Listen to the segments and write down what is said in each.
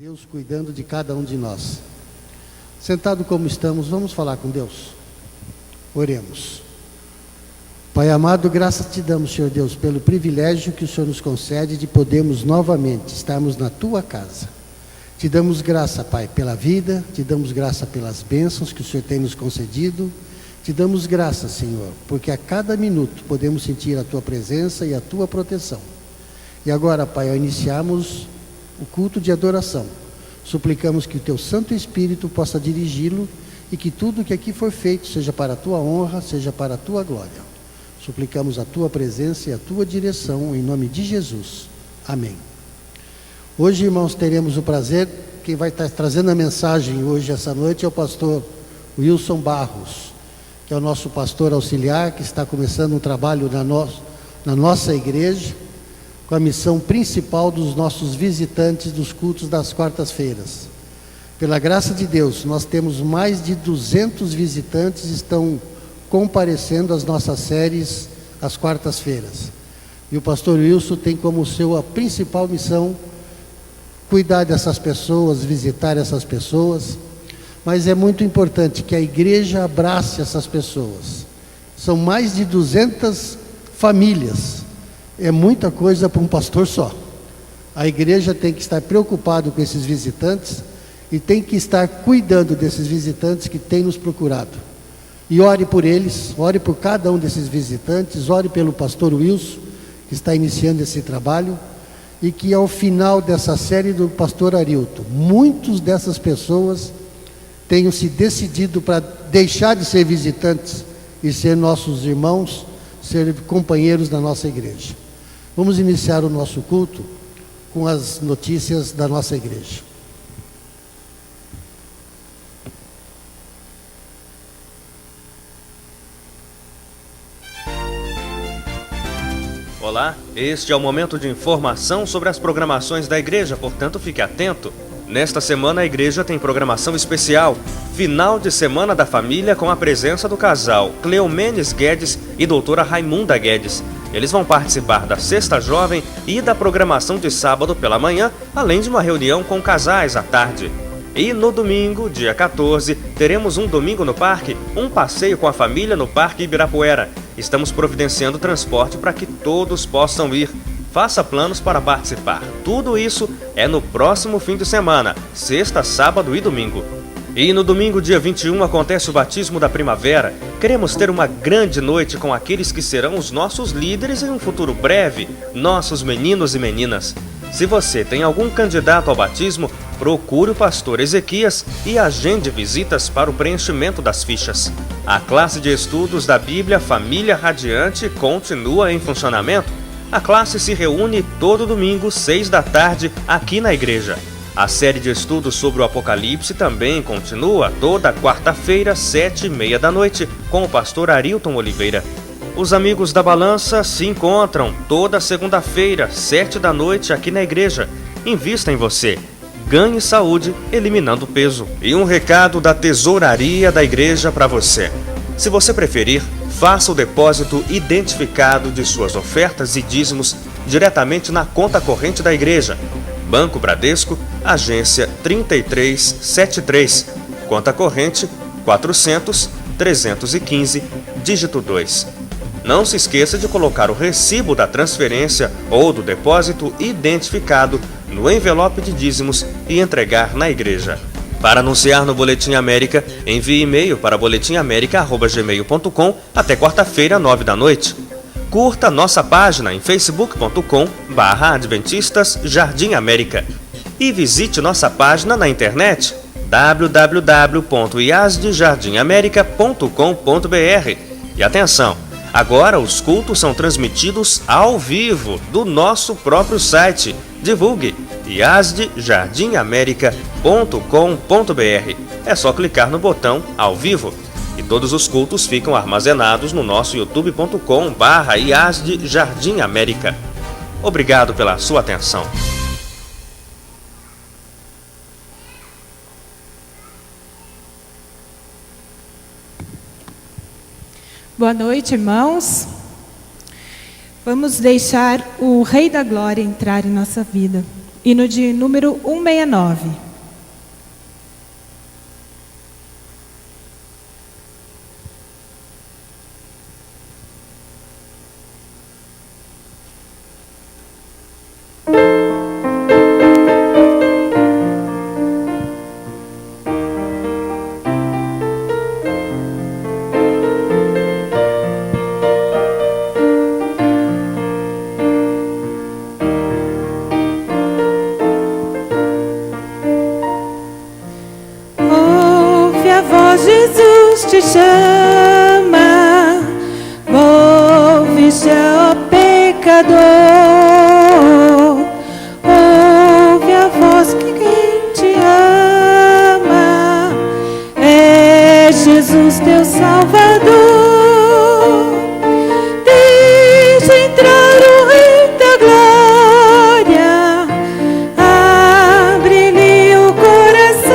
Deus cuidando de cada um de nós. Sentado como estamos, vamos falar com Deus? Oremos. Pai amado, graças te damos, Senhor Deus, pelo privilégio que o Senhor nos concede de podermos novamente estarmos na Tua casa. Te damos graça, Pai, pela vida, te damos graça pelas bênçãos que o Senhor tem nos concedido. Te damos graça, Senhor, porque a cada minuto podemos sentir a Tua presença e a Tua proteção. E agora, Pai, ao iniciarmos o culto de adoração, suplicamos que o Teu Santo Espírito possa dirigi-lo e que tudo que aqui for feito seja para a Tua honra, seja para a Tua glória. Suplicamos a Tua presença e a Tua direção, em nome de Jesus. Amém. Hoje, irmãos, teremos o prazer, quem vai estar trazendo a mensagem hoje, essa noite, é o pastor Wilson Barros, que é o nosso pastor auxiliar, que está começando um trabalho na nossa igreja, com a missão principal dos nossos visitantes dos cultos das quartas-feiras. Pela graça de Deus, nós temos mais de 200 visitantes que estão comparecendo às nossas séries às quartas-feiras. E o pastor Wilson tem como sua principal missão cuidar dessas pessoas, visitar essas pessoas, mas é muito importante que a igreja abrace essas pessoas. São mais de 200 famílias. É muita coisa para um pastor só. A igreja tem que estar preocupado com esses visitantes e tem que estar cuidando desses visitantes que têm nos procurado. E ore por eles, ore por cada um desses visitantes, ore pelo pastor Wilson, que está iniciando esse trabalho, e que ao final dessa série do pastor Arilton, muitos dessas pessoas tenham se decidido para deixar de ser visitantes e ser nossos irmãos, ser companheiros da nossa igreja. Vamos iniciar o nosso culto com as notícias da nossa igreja. Olá, este é o momento de informação sobre as programações da igreja, portanto fique atento. Nesta semana a igreja tem programação especial, final de semana da família com a presença do casal Cleomenes Guedes e doutora Raimunda Guedes. Eles vão participar da Sexta Jovem e da programação de sábado pela manhã, além de uma reunião com casais à tarde. E no domingo, dia 14, teremos um domingo no parque, um passeio com a família no Parque Ibirapuera. Estamos providenciando transporte para que todos possam ir. Faça planos para participar. Tudo isso é no próximo fim de semana, sexta, sábado e domingo. E no domingo, dia 21, acontece o batismo da primavera. Queremos ter uma grande noite com aqueles que serão os nossos líderes em um futuro breve, nossos meninos e meninas. Se você tem algum candidato ao batismo, procure o pastor Ezequias e agende visitas para o preenchimento das fichas. A classe de estudos da Bíblia Família Radiante continua em funcionamento. A classe se reúne todo domingo, 6 da tarde, aqui na igreja. A série de estudos sobre o Apocalipse também continua toda quarta-feira, 7h30 da noite, com o pastor Arilton Oliveira. Os amigos da balança se encontram toda segunda-feira, 7 da noite, aqui na igreja. Invista em você. Ganhe saúde, eliminando peso. E um recado da tesouraria da igreja para você. Se você preferir, faça o depósito identificado de suas ofertas e dízimos diretamente na conta corrente da igreja. Banco Bradesco, agência 3373, conta corrente 400-315, dígito 2. Não se esqueça de colocar o recibo da transferência ou do depósito identificado no envelope de dízimos e entregar na igreja. Para anunciar no Boletim América, envie e-mail para boletimamerica@gmail.com até quarta-feira, 9 da noite. Curta nossa página em facebook.com/Adventistas Jardim América e visite nossa página na internet www.iasdejardimamerica.com.br. E atenção, agora os cultos são transmitidos ao vivo do nosso próprio site. Divulgue iasdejardimamerica.com.br. É só clicar no botão ao vivo. E todos os cultos ficam armazenados no nosso youtube.com/iasdejardimamerica. Obrigado pela sua atenção. Boa noite, irmãos. Vamos deixar o Rei da Glória entrar em nossa vida. hino de número 169. Jesus te chama, volve-te, ó pecador. Ouve a voz que quem te ama é Jesus teu Salvador. Deixa entrar o Rei da Glória, abre-lhe o coração.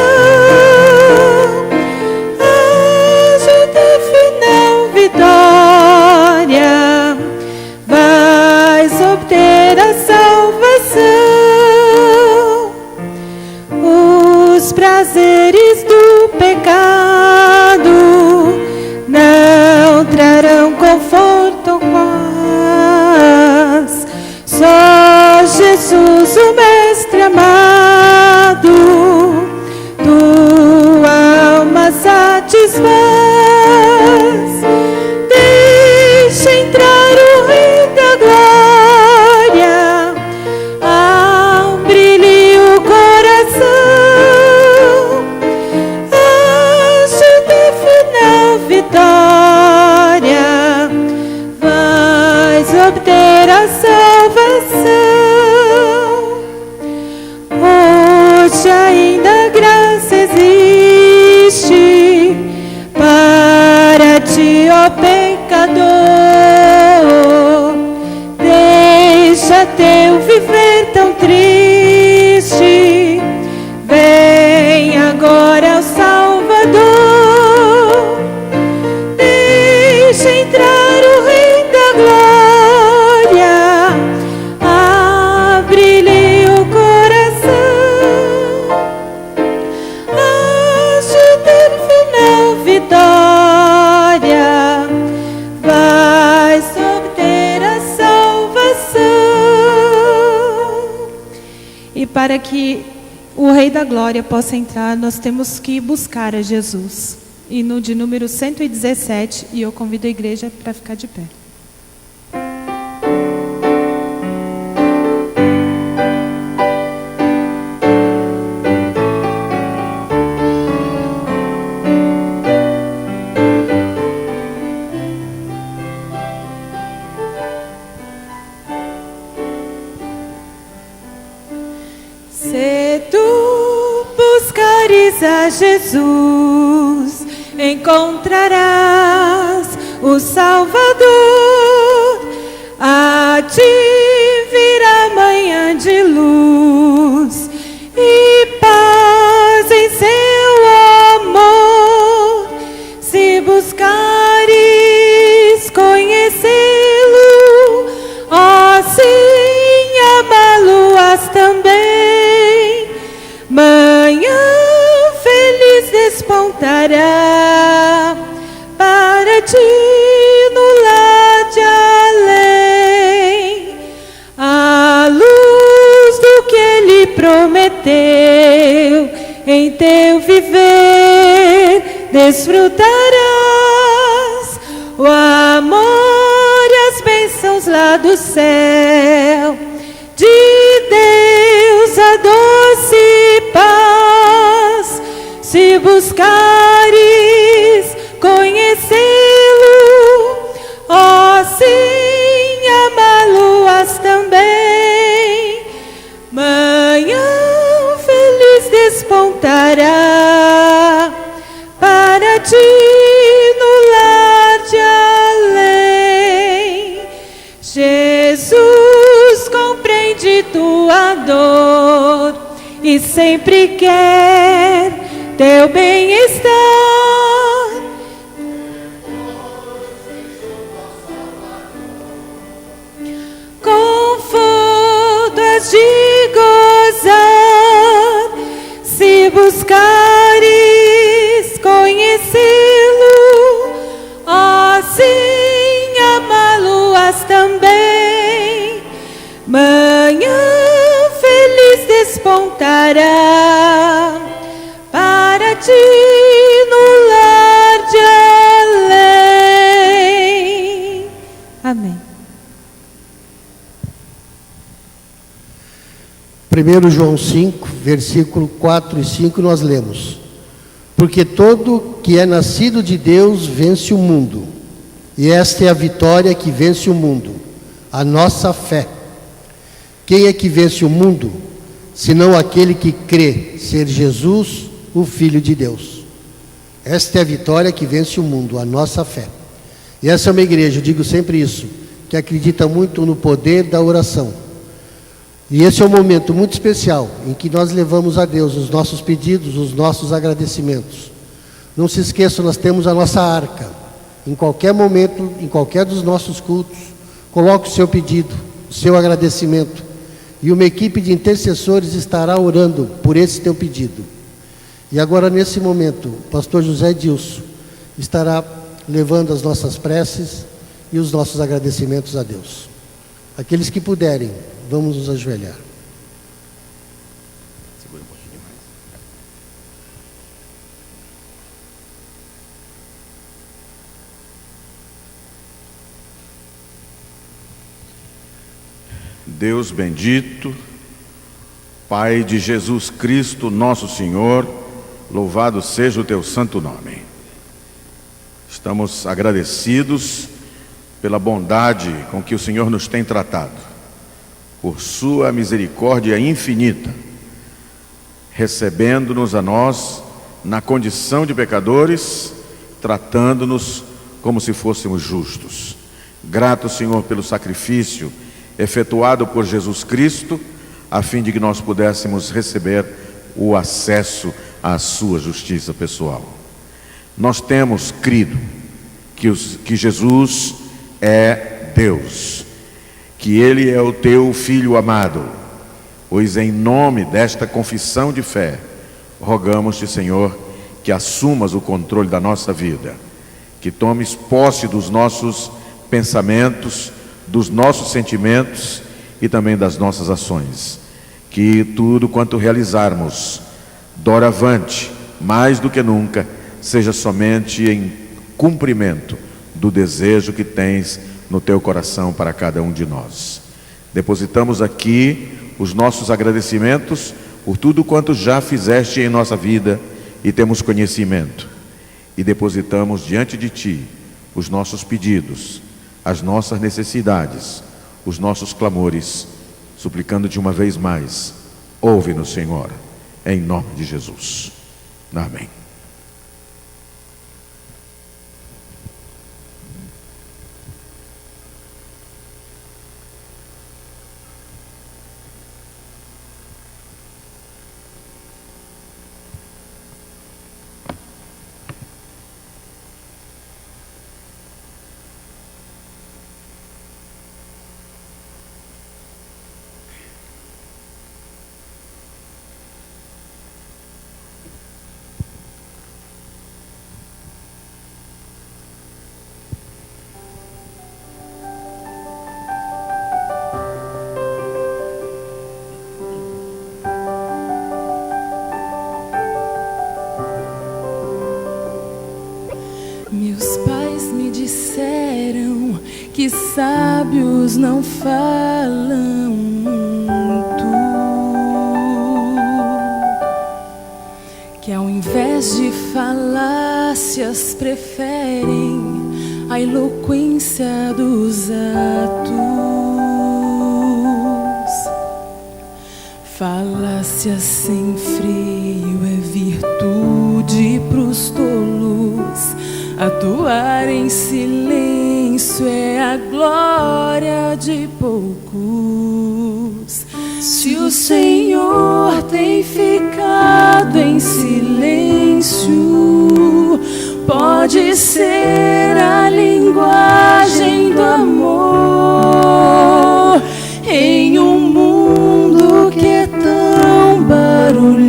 Vais obter a salvação. Os prazeres do pecado não trarão conforto ou paz. Só Jesus, o Mestre amado, tua alma satisfaz. Deixa entrar o Rei da Glória, abre-lhe o coração. Acha-te final vitória, vais obter a salvação. Hoje ainda graça existe para ti, ó pecador. Deixa teu viver tão triste, vem agora ao Salvador. Deixa entrar o Rei da Glória, abre-lhe o coração. Acha ter final vitória, vais obter a salvação. E para que o Rei da Glória possa entrar, nós temos que buscar a Jesus. Hino de número 117, e eu convido a igreja para ficar de pé. Se tu buscares a Jesus, encontrarás o Salvador. A ti virá manhã de luz e paz em seu amor. Se buscares conhecê-lo, ó sim, amá-lo-ás também. Manhã feliz despontará para ti no lar de além. A luz do que ele prometeu, em teu viver desfrutarás. O amor e as bênçãos lá do céu, de Deus a doce paz. Se buscares conhecê-lo, ó sim, amá-lo-ás também. Manhã feliz despontará para ti no lar de além. Jesus compreende tua dor e sempre quer teu bem-estar. Conforto has de gozar Se buscares conhecê-lo, assim amá-lo-ás também. Manhã feliz despontará para ti no lar de além. Amém. 1 João 5, versículo 4 e 5, nós lemos: porque todo que é nascido de Deus vence o mundo, e esta é a vitória que vence o mundo, a nossa fé. Quem é que vence o mundo, senão aquele que crê ser Jesus, o Filho de Deus? Esta é a vitória que vence o mundo, a nossa fé. E essa é uma igreja, eu digo sempre isso, que acredita muito no poder da oração. E esse é um momento muito especial, em que nós levamos a Deus os nossos pedidos, os nossos agradecimentos. Não se esqueçam, nós temos a nossa arca. Em qualquer momento, em qualquer dos nossos cultos, coloque o seu pedido, o seu agradecimento. E uma equipe de intercessores estará orando por esse teu pedido. E agora, nesse momento, o pastor José Dilson estará levando as nossas preces e os nossos agradecimentos a Deus. Aqueles que puderem, vamos nos ajoelhar. Segura um pouquinho mais. Deus bendito, Pai de Jesus Cristo, nosso Senhor, louvado seja o teu santo nome. Estamos agradecidos pela bondade com que o Senhor nos tem tratado, por sua misericórdia infinita, recebendo-nos a nós na condição de pecadores, tratando-nos como se fôssemos justos. Grato, Senhor, pelo sacrifício efetuado por Jesus Cristo, a fim de que nós pudéssemos receber o acesso à sua justiça pessoal. Nós temos crido que Jesus é Deus, que Ele é o teu Filho amado, pois em nome desta confissão de fé, rogamos-te, Senhor, que assumas o controle da nossa vida, que tomes posse dos nossos pensamentos, dos nossos sentimentos e também das nossas ações, que tudo quanto realizarmos, doravante, mais do que nunca, seja somente em cumprimento do desejo que tens no teu coração para cada um de nós. Depositamos aqui os nossos agradecimentos por tudo quanto já fizeste em nossa vida e temos conhecimento, e depositamos diante de ti os nossos pedidos, as nossas necessidades, os nossos clamores, suplicando-te uma vez mais: ouve-nos, Senhor, em nome de Jesus. Amém. Meus pais me disseram que sábios não falam muito, que ao invés de falácias preferem a eloquência dos atos. Falácia sem freio é virtude pros tolos, atuar em silêncio é a glória de poucos. Se o Senhor tem ficado em silêncio, pode ser a linguagem do amor em um mundo que é tão barulhento.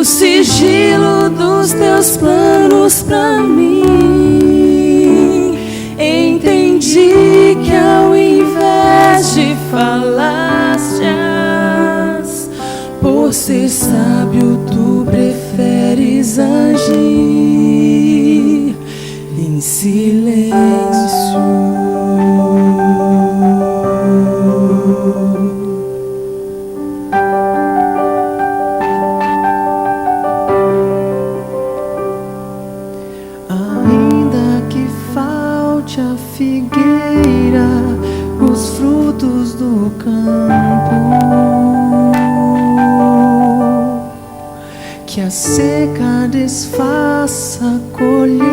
sigilo dos teus planos pra mim. Entendi que ao invés de falácias, por ser sábio tu preferes agir em silêncio. Que a seca desfaça a colheita,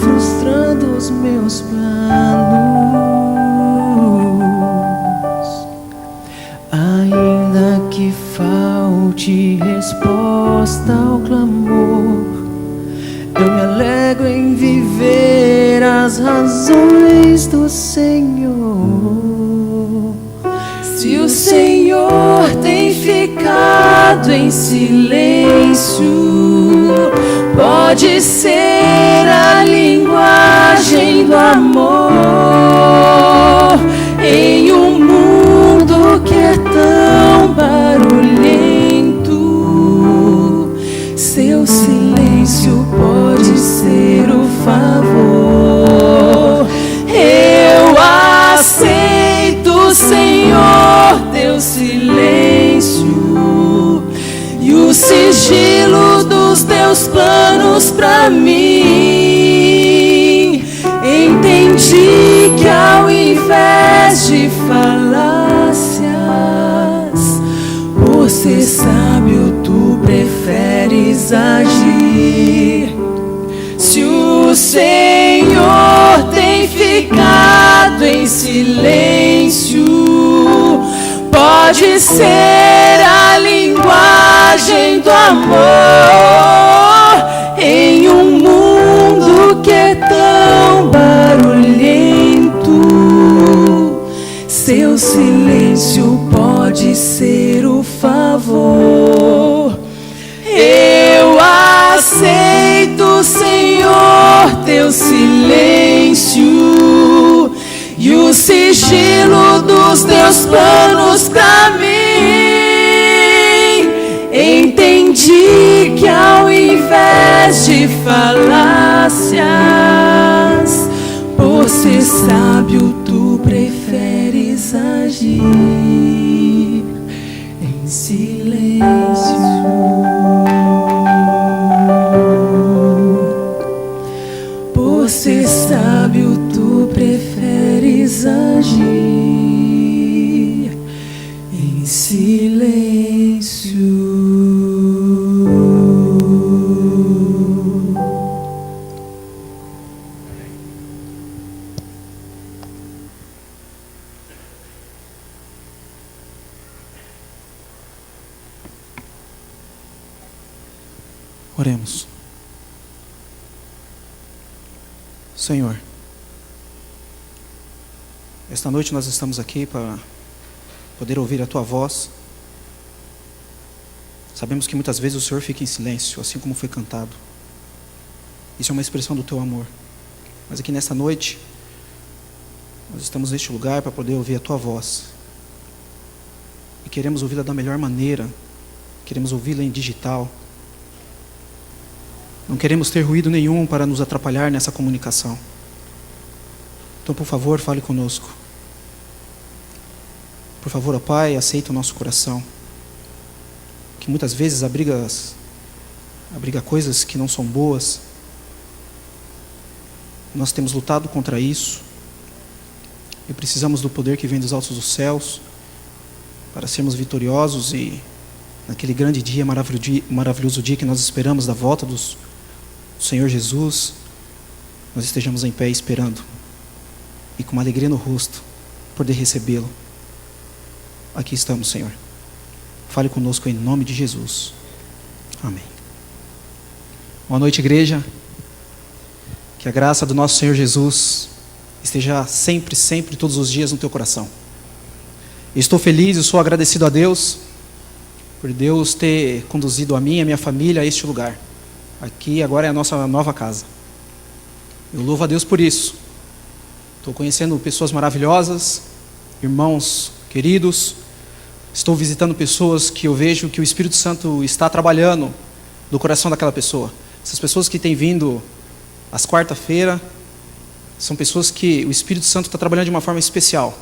frustrando os meus planos. Ainda que falte resposta ao clamor, eu me alegro em viver as razões do Senhor. Se o Senhor tem ficado em silêncio, pode ser a linguagem do amor. Em um mundo que é tão barulhento, seu silêncio pode ser o favor. Eu aceito, Senhor, teu silêncio e o sigilo dos teus planos pra mim. Entendi que ao invés de falácias, por ser sábio tu preferes agir. Se o Senhor tem ficado em silêncio, pode ser a linguagem do amor. Em um mundo que é tão barulhento, seu silêncio pode ser o favor. Eu aceito, Senhor, teu silêncio e o sigilo dos teus planos pra mim. Entendi que ao invés de falácias, por ser sábio tu preferes agir em silêncio. Por ser sábio tu preferes agir em silêncio. Oremos. Senhor, esta noite nós estamos aqui para poder ouvir a Tua voz. Sabemos que muitas vezes o Senhor fica em silêncio, assim como foi cantado. Isso é uma expressão do Teu amor. Mas aqui nesta noite, nós estamos neste lugar para poder ouvir a Tua voz. E queremos ouvi-la da melhor maneira. Queremos ouvi-la em digital. Não queremos ter ruído nenhum para nos atrapalhar nessa comunicação. Então, por favor, fale conosco. Por favor, ó Pai, aceita o nosso coração, que muitas vezes abriga coisas que não são boas. Nós temos lutado contra isso e precisamos do poder que vem dos altos dos céus para sermos vitoriosos e naquele grande dia, maravilhoso dia que nós esperamos da volta do Senhor Jesus, nós estejamos em pé esperando e com uma alegria no rosto poder recebê-lo. Aqui estamos, Senhor. Fale conosco em nome de Jesus. Amém. Boa noite, igreja. Que a graça do nosso Senhor Jesus esteja sempre, sempre, todos os dias no teu coração. Estou feliz e sou agradecido a Deus por Deus ter conduzido a mim e a minha família a este lugar. Aqui agora é a nossa nova casa. Eu louvo a Deus por isso. Estou conhecendo pessoas maravilhosas, irmãos queridos. Estou visitando pessoas que eu vejo que o Espírito Santo está trabalhando no coração daquela pessoa. Essas pessoas que têm vindo às quarta-feiras são pessoas que o Espírito Santo está trabalhando de uma forma especial.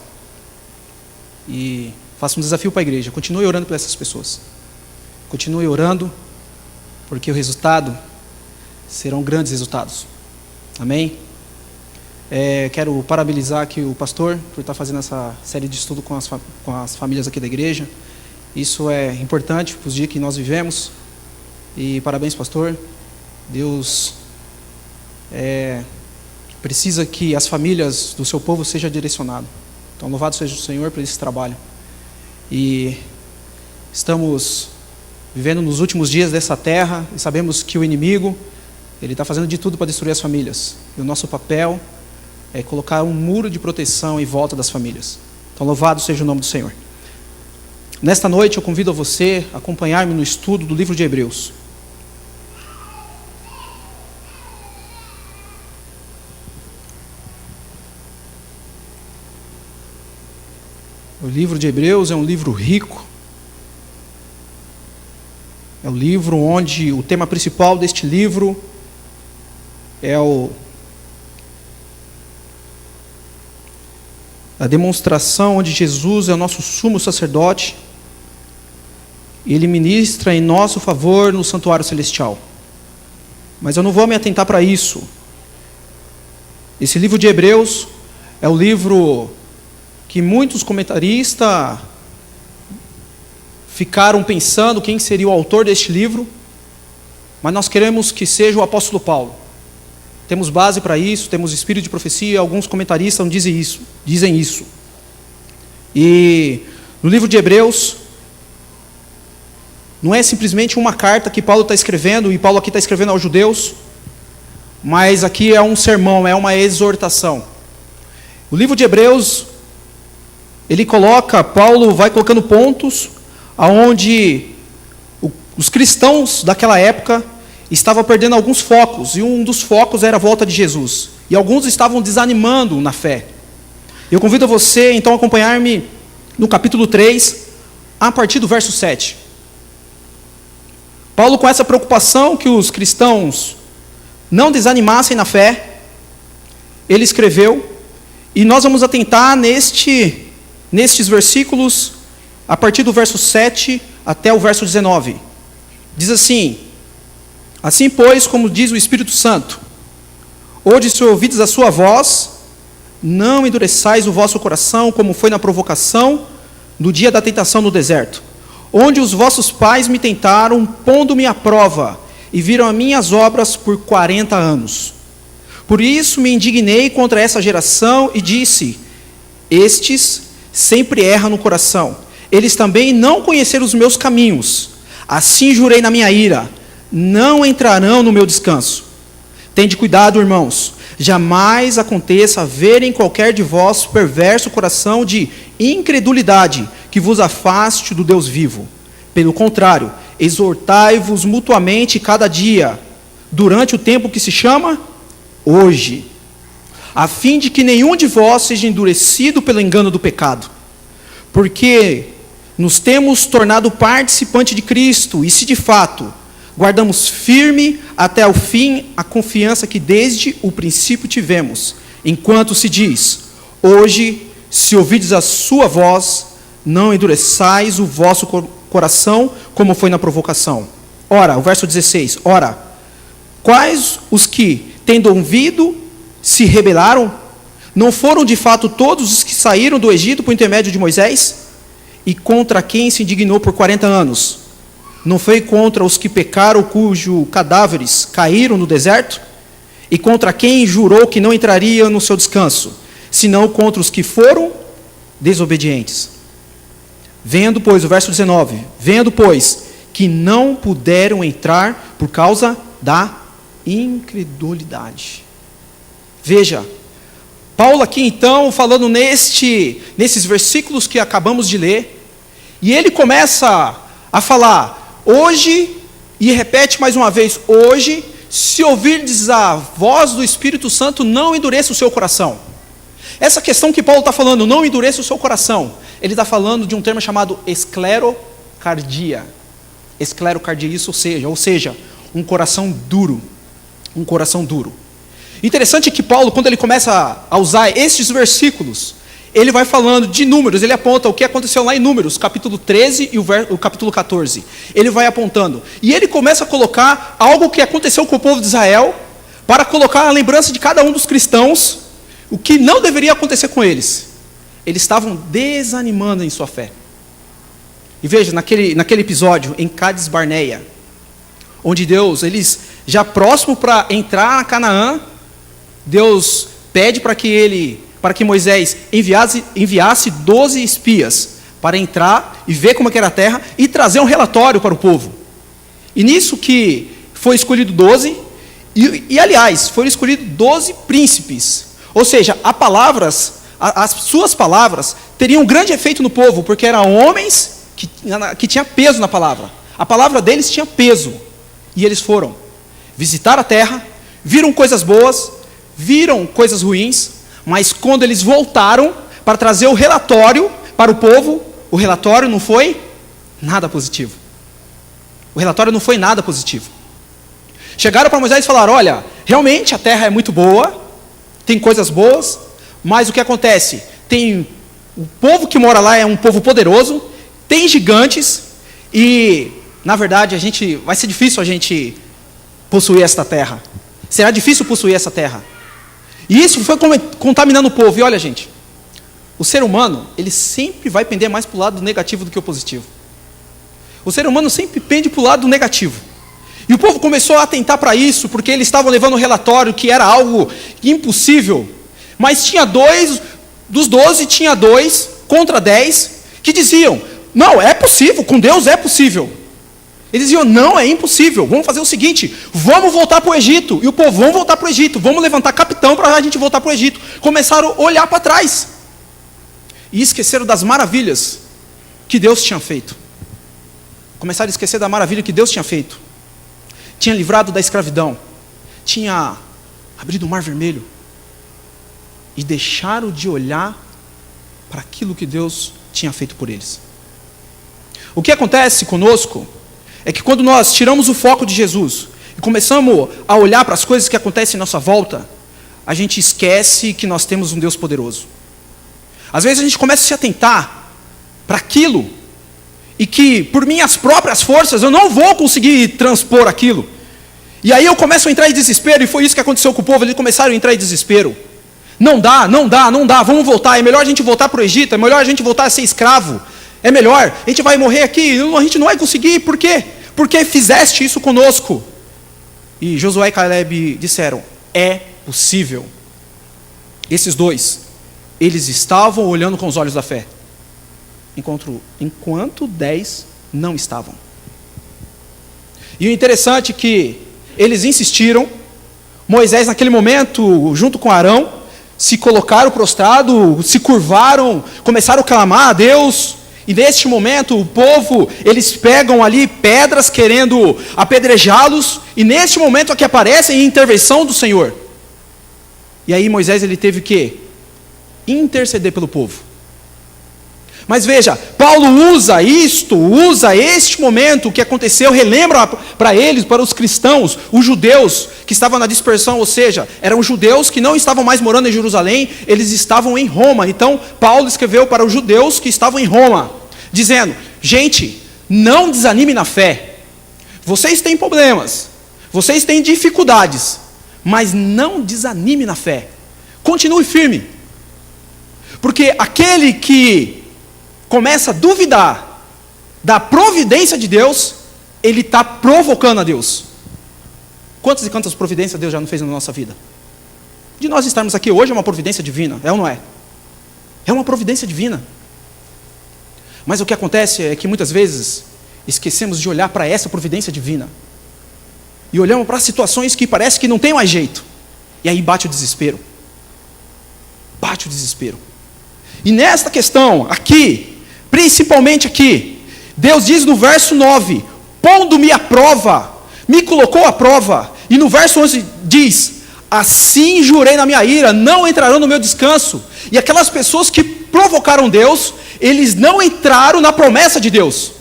E faço um desafio para a igreja. Continue orando por essas pessoas. Continue orando, porque o resultado serão grandes resultados. Amém? Quero parabenizar aqui o pastor por estar fazendo essa série de estudo com as famílias aqui da igreja. Isso é importante para os dias que nós vivemos. E parabéns, pastor. Deus precisa que as famílias do seu povo sejam direcionadas. Então, louvado seja o Senhor por esse trabalho. E estamos vivendo nos últimos dias dessa terra e sabemos que o inimigo, ele está fazendo de tudo para destruir as famílias. E o nosso papel é colocar um muro de proteção em volta das famílias. Então, louvado seja o nome do Senhor. Nesta noite, eu convido a você a acompanhar-me no estudo do livro de Hebreus. O livro de Hebreus é um livro rico. É o livro onde o tema principal deste livro é a demonstração onde Jesus é o nosso sumo sacerdote. Ele ministra em nosso favor no santuário celestial. Mas eu não vou me atentar para isso. Esse livro de Hebreus é o livro que muitos comentaristas ficaram pensando quem seria o autor deste livro, mas nós queremos que seja o apóstolo Paulo. Temos base para isso, temos espírito de profecia, alguns comentaristas dizem isso. E no livro de Hebreus, não é simplesmente uma carta que Paulo está escrevendo, e Paulo aqui está escrevendo aos judeus, mas aqui é um sermão, é uma exortação. O livro de Hebreus, Paulo vai colocando pontos aonde os cristãos daquela época estavam perdendo alguns focos, e um dos focos era a volta de Jesus. E alguns estavam desanimando na fé. Eu convido você, então, a acompanhar-me no capítulo 3, a partir do verso 7. Paulo, com essa preocupação que os cristãos não desanimassem na fé, ele escreveu, e nós vamos atentar nestes versículos, a partir do verso 7 até o verso 19. Diz assim: assim, pois, como diz o Espírito Santo, hoje, se ouvides a sua voz, não endureçais o vosso coração, como foi na provocação, no dia da tentação no deserto, onde os vossos pais me tentaram, pondo-me à prova, e viram as minhas obras por 40 anos. Por isso me indignei contra essa geração e disse: estes sempre erram no coração, eles também não conheceram os meus caminhos. Assim jurei na minha ira: não entrarão no meu descanso. Tende cuidado, irmãos, jamais aconteça haver em qualquer de vós perverso coração de incredulidade que vos afaste do Deus vivo. Pelo contrário, exortai-vos mutuamente cada dia, durante o tempo que se chama hoje, a fim de que nenhum de vós seja endurecido pelo engano do pecado. Porque nos temos tornado participante de Cristo, e se de fato guardamos firme até o fim a confiança que desde o princípio tivemos, enquanto se diz: hoje, se ouvides a sua voz, não endureçais o vosso coração, como foi na provocação. Ora, o verso 16, ora, quais os que, tendo ouvido, se rebelaram? Não foram de fato todos os que saíram do Egito por intermédio de Moisés? E contra quem se indignou por 40 anos? Não foi contra os que pecaram, cujos cadáveres caíram no deserto? E contra quem jurou que não entraria no seu descanso, senão contra os que foram desobedientes? Vendo, pois, o verso 19, vendo, pois, que não puderam entrar por causa da incredulidade. Veja, Paulo aqui então, falando nesses versículos que acabamos de ler, e ele começa a falar: hoje, e repete mais uma vez, hoje, se ouvirdes a voz do Espírito Santo, não endureça o seu coração. Essa questão que Paulo está falando, não endureça o seu coração, ele está falando de um termo chamado esclerocardia. Esclerocardia, isso ou seja, um coração duro. Um coração duro. Interessante que Paulo, quando ele começa a usar estes versículos, ele vai falando de Números, ele aponta o que aconteceu lá em Números, capítulo 13 e o capítulo 14. Ele vai apontando. E ele começa a colocar algo que aconteceu com o povo de Israel, para colocar a lembrança de cada um dos cristãos, o que não deveria acontecer com eles. Eles estavam desanimando em sua fé. E veja, naquele episódio, em Cádiz Barneia, onde Deus, eles já próximo para entrar na Canaã, Deus pede para que Moisés enviasse 12 espias para entrar e ver como é que era a terra e trazer um relatório para o povo. E nisso que foi escolhido 12, e aliás, foram escolhidos 12 príncipes. Ou seja, as suas palavras teriam um grande efeito no povo, porque eram homens que tinham peso na palavra. A palavra deles tinha peso. E eles foram visitar a terra, viram coisas boas, viram coisas ruins, mas quando eles voltaram para trazer o relatório para o povo, o relatório não foi nada positivo. O relatório não foi nada positivo. Chegaram para Moisés e falaram: olha, realmente a terra é muito boa, tem coisas boas, mas o que acontece? O povo que mora lá é um povo poderoso, tem gigantes, e na verdade vai ser difícil a gente possuir esta terra. Será difícil possuir essa terra. E isso foi contaminando o povo. E olha, gente, o ser humano, ele sempre vai pender mais para o lado negativo do que o positivo. O ser humano sempre pende para o lado negativo. E o povo começou a atentar para isso, porque eles estavam levando um relatório que era algo impossível. Mas tinha dos 12, tinha 2 contra 10, que diziam: não, é possível, com Deus é possível. Eles diziam: não, é impossível, vamos fazer o seguinte, vamos voltar para o Egito. E o povo: vamos voltar para o Egito, vamos levantar capitão para a gente voltar para o Egito. Começaram a olhar para trás. E esqueceram das maravilhas que Deus tinha feito. Começaram a esquecer da maravilha que Deus tinha feito. Tinha livrado da escravidão. Tinha abrido o Mar Vermelho. E deixaram de olhar para aquilo que Deus tinha feito por eles. O que acontece conosco é que quando nós tiramos o foco de Jesus e começamos a olhar para as coisas que acontecem em nossa volta, a gente esquece que nós temos um Deus poderoso. Às vezes a gente começa a se atentar para aquilo e que por minhas próprias forças eu não vou conseguir transpor aquilo. E aí eu começo a entrar em desespero, e foi isso que aconteceu com o povo, eles começaram a entrar em desespero. Não dá, vamos voltar, é melhor a gente voltar para o Egito, é melhor a gente voltar a ser escravo. É melhor, a gente vai morrer aqui, a gente não vai conseguir, por quê? Porque fizeste isso conosco. E Josué e Caleb disseram: é possível. Esses 2, eles estavam olhando com os olhos da fé, enquanto 10 não estavam. E o interessante é que eles insistiram. Moisés, naquele momento, junto com Arão, se colocaram prostrados, se curvaram, começaram a clamar a Deus. E neste momento o povo, eles pegam ali pedras querendo apedrejá-los, e neste momento é que aparece a intervenção do Senhor. E aí Moisés, ele teve que interceder pelo povo. Mas veja, Paulo usa este momento que aconteceu, relembra para eles, para os cristãos, os judeus que estavam na dispersão, ou seja, eram judeus que não estavam mais morando em Jerusalém, eles estavam em Roma. Então Paulo escreveu para os judeus que estavam em Roma, dizendo: gente, não desanime na fé. Vocês têm problemas, vocês têm dificuldades, mas não desanime na fé. Continue firme. Porque aquele que começa a duvidar da providência de Deus, ele está provocando a Deus. Quantas e quantas providências Deus já não fez na nossa vida? De nós estarmos aqui hoje é uma providência divina, é ou não é? É uma providência divina. Mas o que acontece é que muitas vezes esquecemos de olhar para essa providência divina. E olhamos para situações que parece que não tem mais jeito. E aí bate o desespero. E nesta questão, aqui, principalmente aqui, Deus diz no verso 9, pondo-me à prova, me colocou à prova. E no verso 11 diz, assim jurei na minha ira, não entrarão no meu descanso. E aquelas pessoas que provocaram Deus, eles não entraram na promessa de Deus.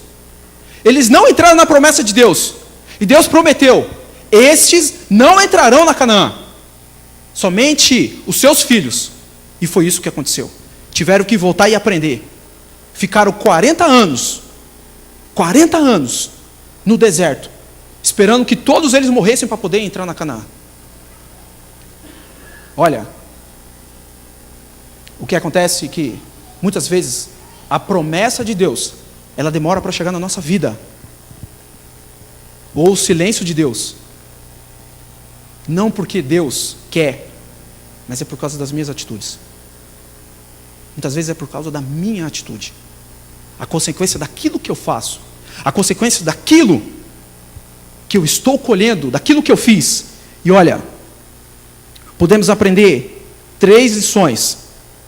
Eles não entraram na promessa de Deus. E Deus prometeu, estes não entrarão na Canaã, somente os seus filhos. E foi isso que aconteceu. Tiveram que voltar e aprender. Ficaram 40 anos no deserto, esperando que todos eles morressem para poder entrar na Canaã. Olha, o que acontece é que muitas vezes a promessa de Deus, ela demora para chegar na nossa vida. Ou o silêncio de Deus. Não porque Deus quer, mas é por causa das minhas atitudes. Muitas vezes é por causa da minha atitude. A consequência daquilo que eu faço. A consequência daquilo que eu estou colhendo, daquilo que eu fiz. E olha, podemos aprender 3 lições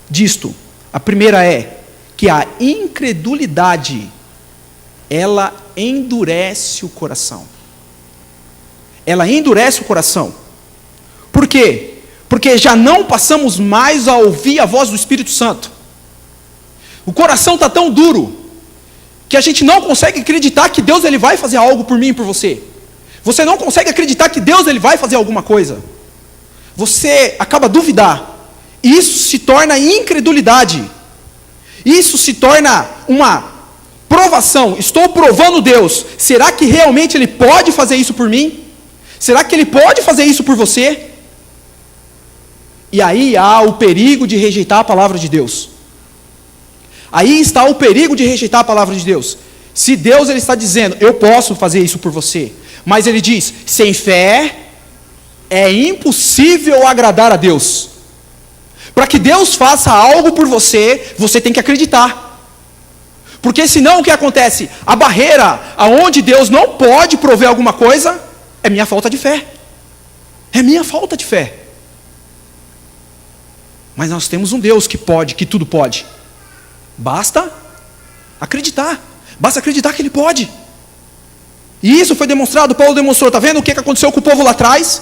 disto. A primeira é que a incredulidade, ela endurece o coração. Ela endurece o coração. Por quê? Porque já não passamos mais a ouvir a voz do Espírito Santo. O coração está tão duro que a gente não consegue acreditar que Deus ele vai fazer algo por mim e por você. Você não consegue acreditar que Deus ele vai fazer alguma coisa. Você acaba a duvidar. Isso se torna incredulidade. Isso se torna uma provação. Estou provando Deus. Será que realmente Ele pode fazer isso por mim? Será que Ele pode fazer isso por você? E aí há o perigo de rejeitar a palavra de Deus. Aí está o perigo de rejeitar a palavra de Deus. Se Deus ele está dizendo, eu posso fazer isso por você, mas Ele diz, sem fé é impossível agradar a Deus. Para que Deus faça algo por você, você tem que acreditar. Porque senão o que acontece? A barreira aonde Deus não pode prover alguma coisa, é minha falta de fé. É minha falta de fé. Mas nós temos um Deus que pode, que tudo pode. Basta acreditar. Basta acreditar que Ele pode. E isso foi demonstrado, Paulo demonstrou. Está vendo o que aconteceu com o povo lá atrás?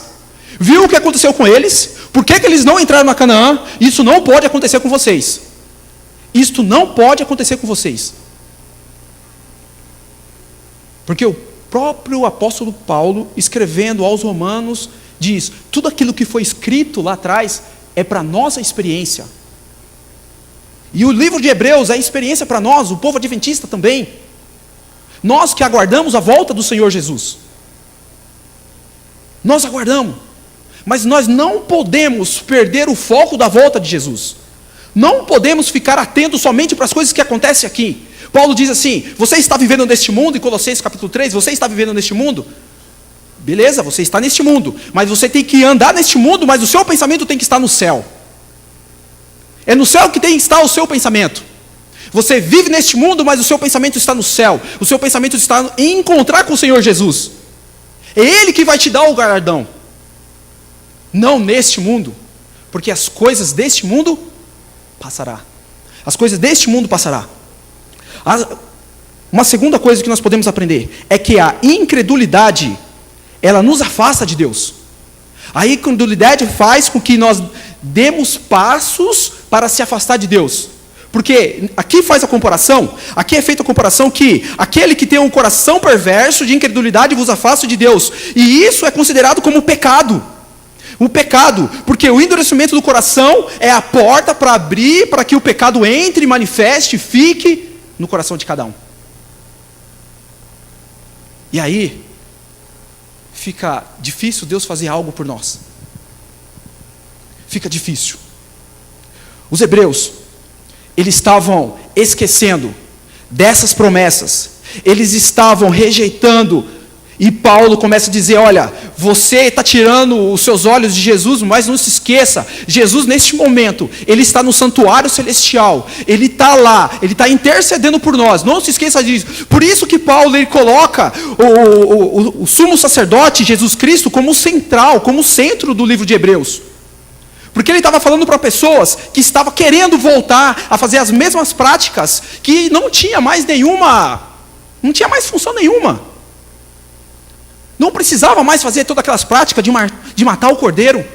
Viu o que aconteceu com eles? Por que eles não entraram na Canaã? Isso não pode acontecer com vocês. Isto não pode acontecer com vocês. Porque o próprio apóstolo Paulo, escrevendo aos romanos, diz, tudo aquilo que foi escrito lá atrás é para nossa experiência. E o livro de Hebreus é experiência para nós, o povo adventista também. Nós que aguardamos a volta do Senhor Jesus. Nós aguardamos. Mas nós não podemos perder o foco da volta de Jesus. Não podemos ficar atentos somente para as coisas que acontecem aqui. Paulo diz assim, você está vivendo neste mundo, em Colossenses capítulo 3, você está vivendo neste mundo? Beleza, você está neste mundo, mas você tem que andar neste mundo, mas o seu pensamento tem que estar no céu. É no céu que tem que estar o seu pensamento. Você vive neste mundo, mas o seu pensamento está no céu. O seu pensamento está em encontrar com o Senhor Jesus. É Ele que vai te dar o galardão. Não neste mundo, porque as coisas deste mundo passará. As coisas deste mundo passará. Uma segunda coisa que nós podemos aprender é que a incredulidade, ela nos afasta de Deus. A incredulidade faz com que nós demos passos para se afastar de Deus. Porque aqui faz a comparação, aqui é feita a comparação que aquele que tem um coração perverso de incredulidade vos afasta de Deus. E isso é considerado como pecado. O pecado, porque o endurecimento do coração é a porta para abrir, para que o pecado entre, manifeste, fique no coração de cada um. E aí, fica difícil Deus fazer algo por nós. Fica difícil. Os hebreus, eles estavam esquecendo dessas promessas. Eles estavam rejeitando. E Paulo começa a dizer, olha, você está tirando os seus olhos de Jesus, mas não se esqueça, Jesus neste momento, Ele está no santuário celestial, Ele está lá, Ele está intercedendo por nós, não se esqueça disso. Por isso que Paulo ele coloca o sumo sacerdote, Jesus Cristo, como central, como centro do livro de Hebreus. Porque ele estava falando para pessoas que estavam querendo voltar a fazer as mesmas práticas, que não tinha mais nenhuma Não tinha mais função nenhuma. Não precisava mais fazer todas aquelas práticas de matar o cordeiro.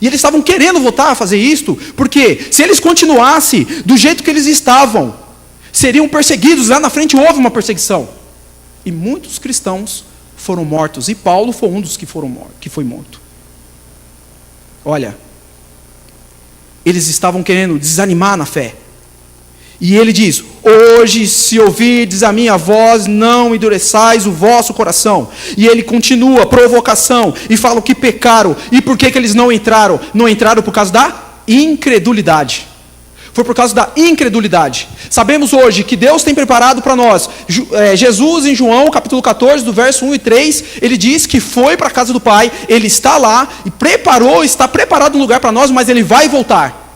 E eles estavam querendo voltar a fazer isto, porque se eles continuassem do jeito que eles estavam, seriam perseguidos. Lá na frente houve uma perseguição. E muitos cristãos foram mortos. E Paulo foi um dos que foi morto. Olha, eles estavam querendo desanimar na fé. E ele diz: hoje, se ouvirdes a minha voz, não endureçais o vosso coração. E ele continua, provocação, e fala que pecaram. E por que eles não entraram? Não entraram por causa da incredulidade. Foi por causa da incredulidade. Sabemos hoje que Deus tem preparado para nós. Jesus, em João, capítulo 14, do verso 1 e 3, ele diz que foi para a casa do Pai, ele está lá, e está preparado um lugar para nós, mas ele vai voltar.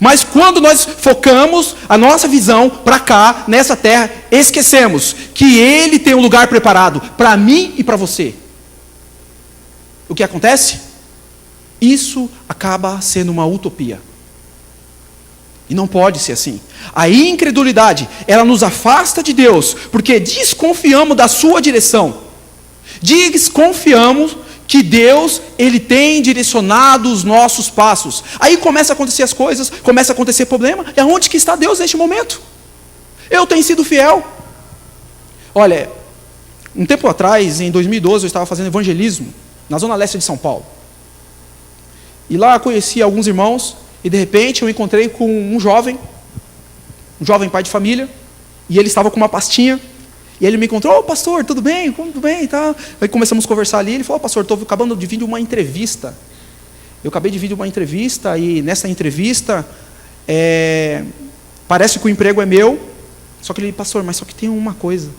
Mas quando nós focamos a nossa visão para cá, nessa terra, esquecemos que Ele tem um lugar preparado para mim e para você. O que acontece? Isso acaba sendo uma utopia. E não pode ser assim. A incredulidade, ela nos afasta de Deus, porque desconfiamos da sua direção. Desconfiamos que Deus, Ele tem direcionado os nossos passos. Aí começa a acontecer as coisas, começa a acontecer problema. E aonde que está Deus neste momento? Eu tenho sido fiel. Olha, um tempo atrás, em 2012, eu estava fazendo evangelismo na zona leste de São Paulo. E lá eu conheci alguns irmãos, e de repente eu encontrei com um jovem pai de família, e ele estava com uma pastinha. E ele me encontrou: pastor, tudo bem? Tudo bem? Tá. Aí começamos a conversar ali. Ele falou: pastor, estou acabando de vir de uma entrevista. Eu acabei de vir de uma entrevista, e nessa entrevista, parece que o emprego é meu. Só que ele: pastor, mas só que tem uma coisa.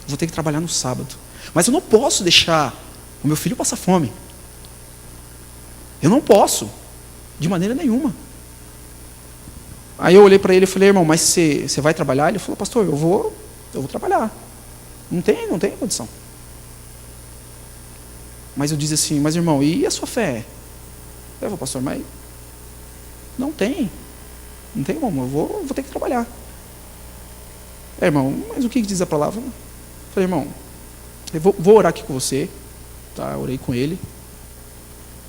Vou ter que trabalhar no sábado. Mas eu não posso deixar o meu filho passar fome. Eu não posso, de maneira nenhuma. Aí eu olhei para ele e falei: irmão, mas você vai trabalhar? Ele falou: pastor, eu vou trabalhar. Não tem condição. Mas eu disse assim: mas irmão, e a sua fé? Eu falei: pastor, mas não tem como, eu vou ter que trabalhar. Irmão, mas o que diz a palavra? Eu falei: irmão, eu vou orar aqui com você. Tá, eu orei com ele.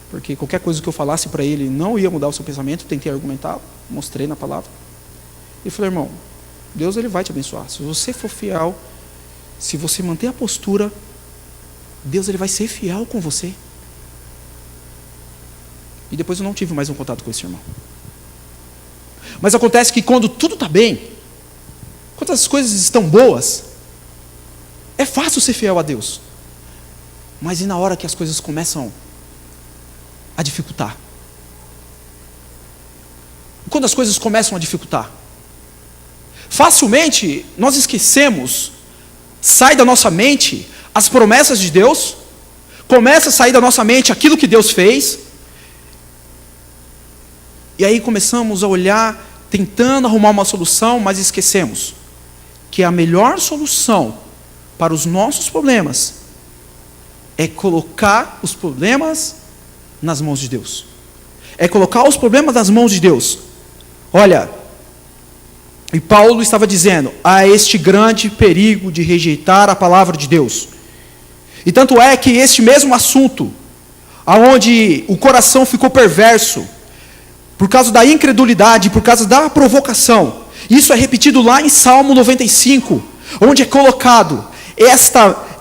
Porque qualquer coisa que eu falasse para ele não ia mudar o seu pensamento. Tentei argumentar, mostrei na palavra. E falei: irmão, Deus, Ele vai te abençoar. Se você for fiel, se você manter a postura, Deus, Ele vai ser fiel com você. E depois eu não tive mais um contato com esse irmão. Mas acontece que quando tudo está bem, quando as coisas estão boas, é fácil ser fiel a Deus. Mas e na hora que as coisas começam a dificultar? Quando as coisas começam a dificultar, facilmente nós esquecemos, sai da nossa mente as promessas de Deus, começa a sair da nossa mente aquilo que Deus fez, e aí começamos a olhar, tentando arrumar uma solução, mas esquecemos que a melhor solução para os nossos problemas é colocar os problemas nas mãos de Deus. É colocar os problemas nas mãos de Deus. Olha, e Paulo estava dizendo: há este grande perigo de rejeitar a palavra de Deus. E tanto é que este mesmo assunto, aonde o coração ficou perverso, por causa da incredulidade, por causa da provocação, isso é repetido lá em Salmo 95, onde é colocado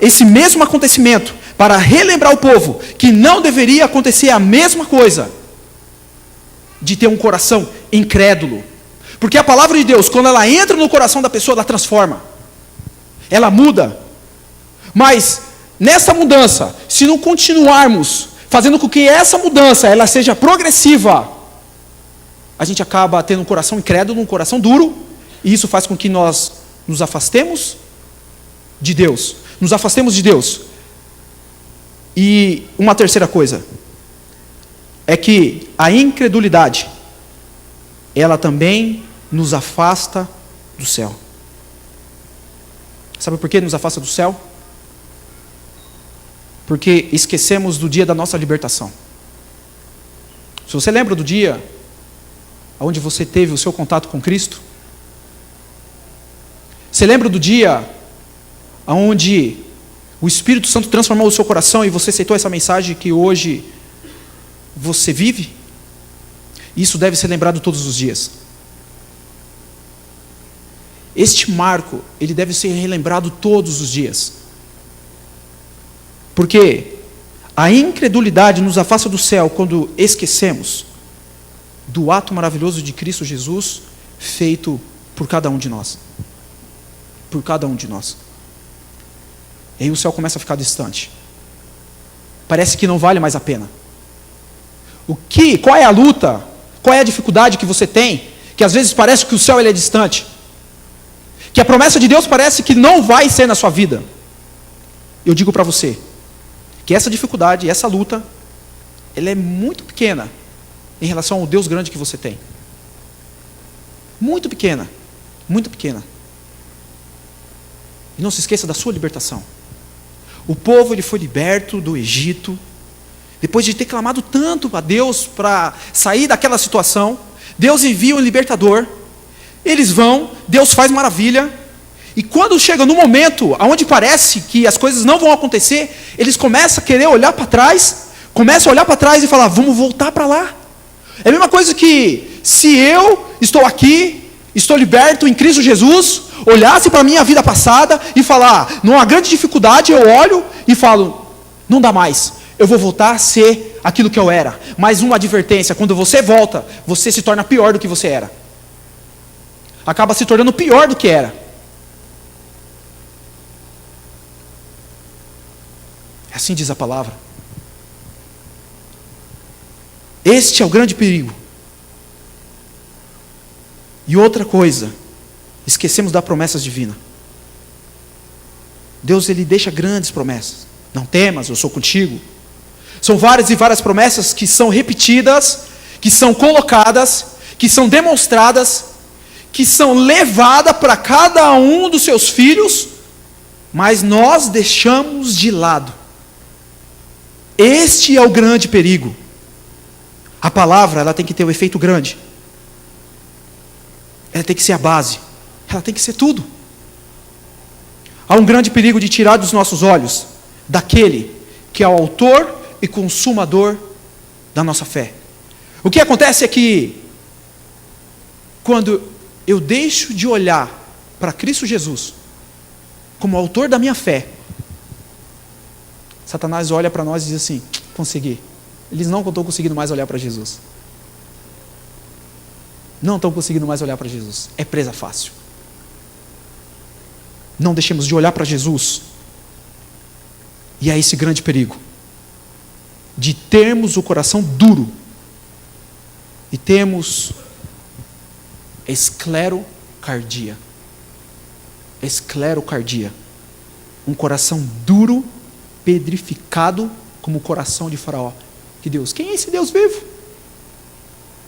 esse mesmo acontecimento, para relembrar o povo que não deveria acontecer a mesma coisa, de ter um coração incrédulo. Porque a palavra de Deus, quando ela entra no coração da pessoa, ela transforma, ela muda. Mas nessa mudança, se não continuarmos fazendo com que essa mudança ela seja progressiva, a gente acaba tendo um coração incrédulo, um coração duro, e isso faz com que nós nos afastemos de Deus. Nos afastemos de Deus. E uma terceira coisa é que a incredulidade, ela também nos afasta do céu. Sabe por que nos afasta do céu? Porque esquecemos do dia da nossa libertação. Se você lembra do dia onde você teve o seu contato com Cristo, Você lembra do dia onde o Espírito Santo transformou o seu coração e você aceitou essa mensagem que hoje você vive? Isso deve ser lembrado todos os dias. Este marco, ele deve ser relembrado todos os dias. Porque a incredulidade nos afasta do céu quando esquecemos do ato maravilhoso de Cristo Jesus feito por cada um de nós. Por cada um de nós. E aí o céu começa a ficar distante. Parece que não vale mais a pena. Qual é a luta? Qual é a dificuldade que você tem? Que às vezes parece que o céu ele é distante. Que a promessa de Deus parece que não vai ser na sua vida. Eu digo para você que essa dificuldade, essa luta, ela é muito pequena em relação ao Deus grande que você tem. Muito pequena. Muito pequena. E não se esqueça da sua libertação. O povo ele foi liberto do Egito, depois de ter clamado tanto a Deus para sair daquela situação. Deus envia um libertador, eles vão, Deus faz maravilha, e quando chega no momento onde parece que as coisas não vão acontecer, eles começam a querer olhar para trás, e falar, vamos voltar para lá. É a mesma coisa que se eu estou aqui, estou liberto em Cristo Jesus, olhasse para a minha vida passada e falar, numa grande dificuldade eu olho e falo, não dá mais, eu vou voltar a ser aquilo que eu era. Mas uma advertência, quando você volta, você se torna pior do que você era. Acaba se tornando pior do que era. Assim diz a palavra. Este é o grande perigo. E outra coisa, esquecemos das promessas divinas. Deus ele deixa grandes promessas. Não temas, eu sou contigo. São várias e várias promessas que são repetidas, que são colocadas, que são demonstradas, que são levadas para cada um dos seus filhos, mas nós deixamos de lado. Este é o grande perigo. A palavra ela tem que ter um efeito grande. Ela tem que ser a base. Ela tem que ser tudo. Há um grande perigo de tirar dos nossos olhos daquele que é o autor e consumador da nossa fé. O que acontece é que quando eu deixo de olhar para Cristo Jesus como autor da minha fé, Satanás olha para nós e diz assim, consegui. Eles não estão conseguindo mais olhar para Jesus. Não estão conseguindo mais olhar para Jesus. É presa fácil. Não deixemos de olhar para Jesus. E há esse grande perigo de termos o coração duro e termos esclerocardia. Esclerocardia. Um coração duro, pedrificado como o coração de Faraó. Que Deus, quem é esse Deus vivo?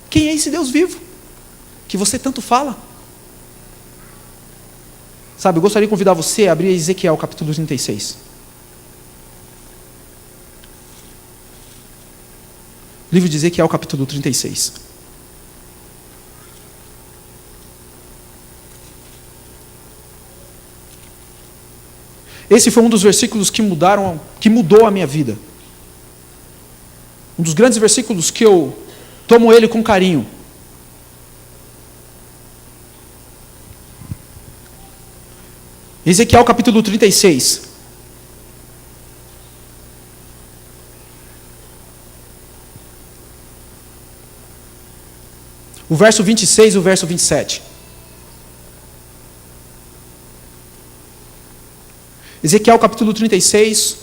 Quem é esse Deus vivo? Que você tanto fala. Sabe, eu gostaria de convidar você a abrir Ezequiel capítulo 36. Livro de Ezequiel capítulo 36. Esse foi um dos versículos que mudou a minha vida. Um dos grandes versículos que eu tomo ele com carinho. Ezequiel capítulo 36. O verso 26 e o verso 27. Ezequiel capítulo 36,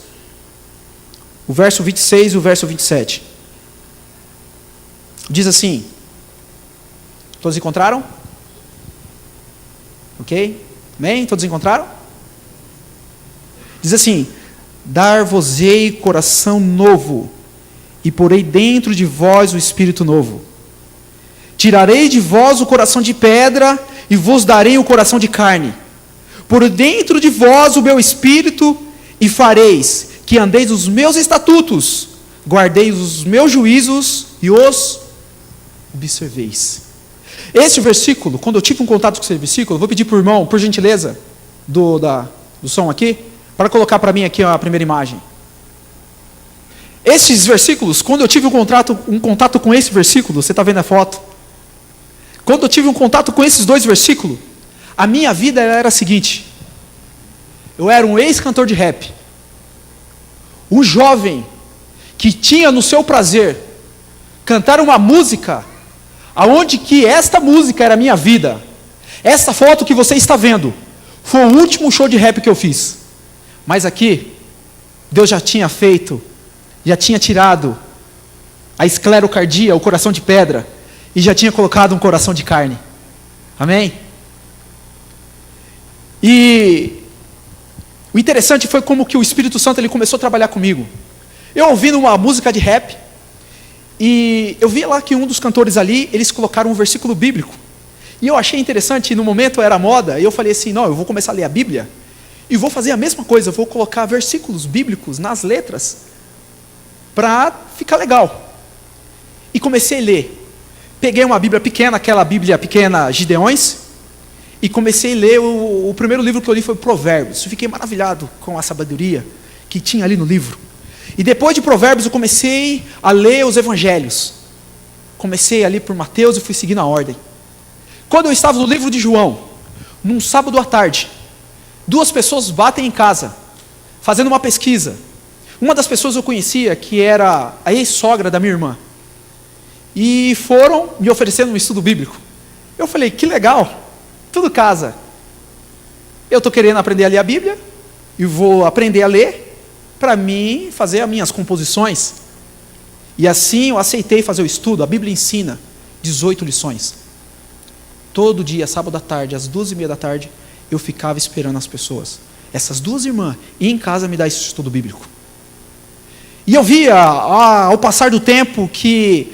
o verso 26 e o verso 27. Diz assim, todos encontraram? Ok? Amém? Todos encontraram? Diz assim, dar-vos-ei coração novo, e porei dentro de vós o espírito novo. Tirarei de vós o coração de pedra, e vos darei o coração de carne. Por dentro de vós o meu espírito, e fareis que andeis os meus estatutos, guardeis os meus juízos, e os observeis. Este versículo, quando eu tive um contato com esse versículo, eu vou pedir para o irmão, por gentileza, do som aqui, para colocar para mim aqui a primeira imagem. Esses versículos, quando eu tive um contato com esse versículo, você está vendo a foto? Quando eu tive um contato com esses dois versículos, a minha vida era a seguinte: eu era um ex-cantor de rap, um jovem que tinha no seu prazer cantar uma música, aonde que esta música era a minha vida. Essa foto que você está vendo foi o último show de rap que eu fiz. Mas aqui, Deus já tinha feito, já tinha tirado a esclerocardia, o coração de pedra, e já tinha colocado um coração de carne. Amém? E o interessante foi como que o Espírito Santo ele começou a trabalhar comigo. Eu ouvindo uma música de rap, e eu vi lá que um dos cantores ali, eles colocaram um versículo bíblico. E eu achei interessante, no momento era moda, e eu falei assim, não, eu vou começar a ler a Bíblia, e vou fazer a mesma coisa, eu vou colocar versículos bíblicos nas letras, para ficar legal. E comecei a ler. Peguei uma Bíblia pequena, aquela Bíblia pequena Gideões, e comecei a ler, o primeiro livro que eu li foi Provérbios. Eu fiquei maravilhado com a sabedoria que tinha ali no livro. E depois de Provérbios eu comecei a ler os Evangelhos. Comecei ali por Mateus e fui seguindo a ordem. Quando eu estava no livro de João, num sábado à tarde, 2 pessoas batem em casa, fazendo uma pesquisa. Uma das pessoas eu conhecia, que era a ex-sogra da minha irmã. E foram me oferecendo um estudo bíblico. Eu falei, que legal, tudo casa. Eu estou querendo aprender a ler a Bíblia, e vou aprender a ler, para mim fazer as minhas composições. E assim eu aceitei fazer o estudo. A Bíblia ensina 18 lições. Todo dia, sábado à tarde, às 2:30 da tarde, eu ficava esperando as pessoas. Essas 2 irmãs iam em casa me dar esse estudo bíblico. E eu via, ao passar do tempo, que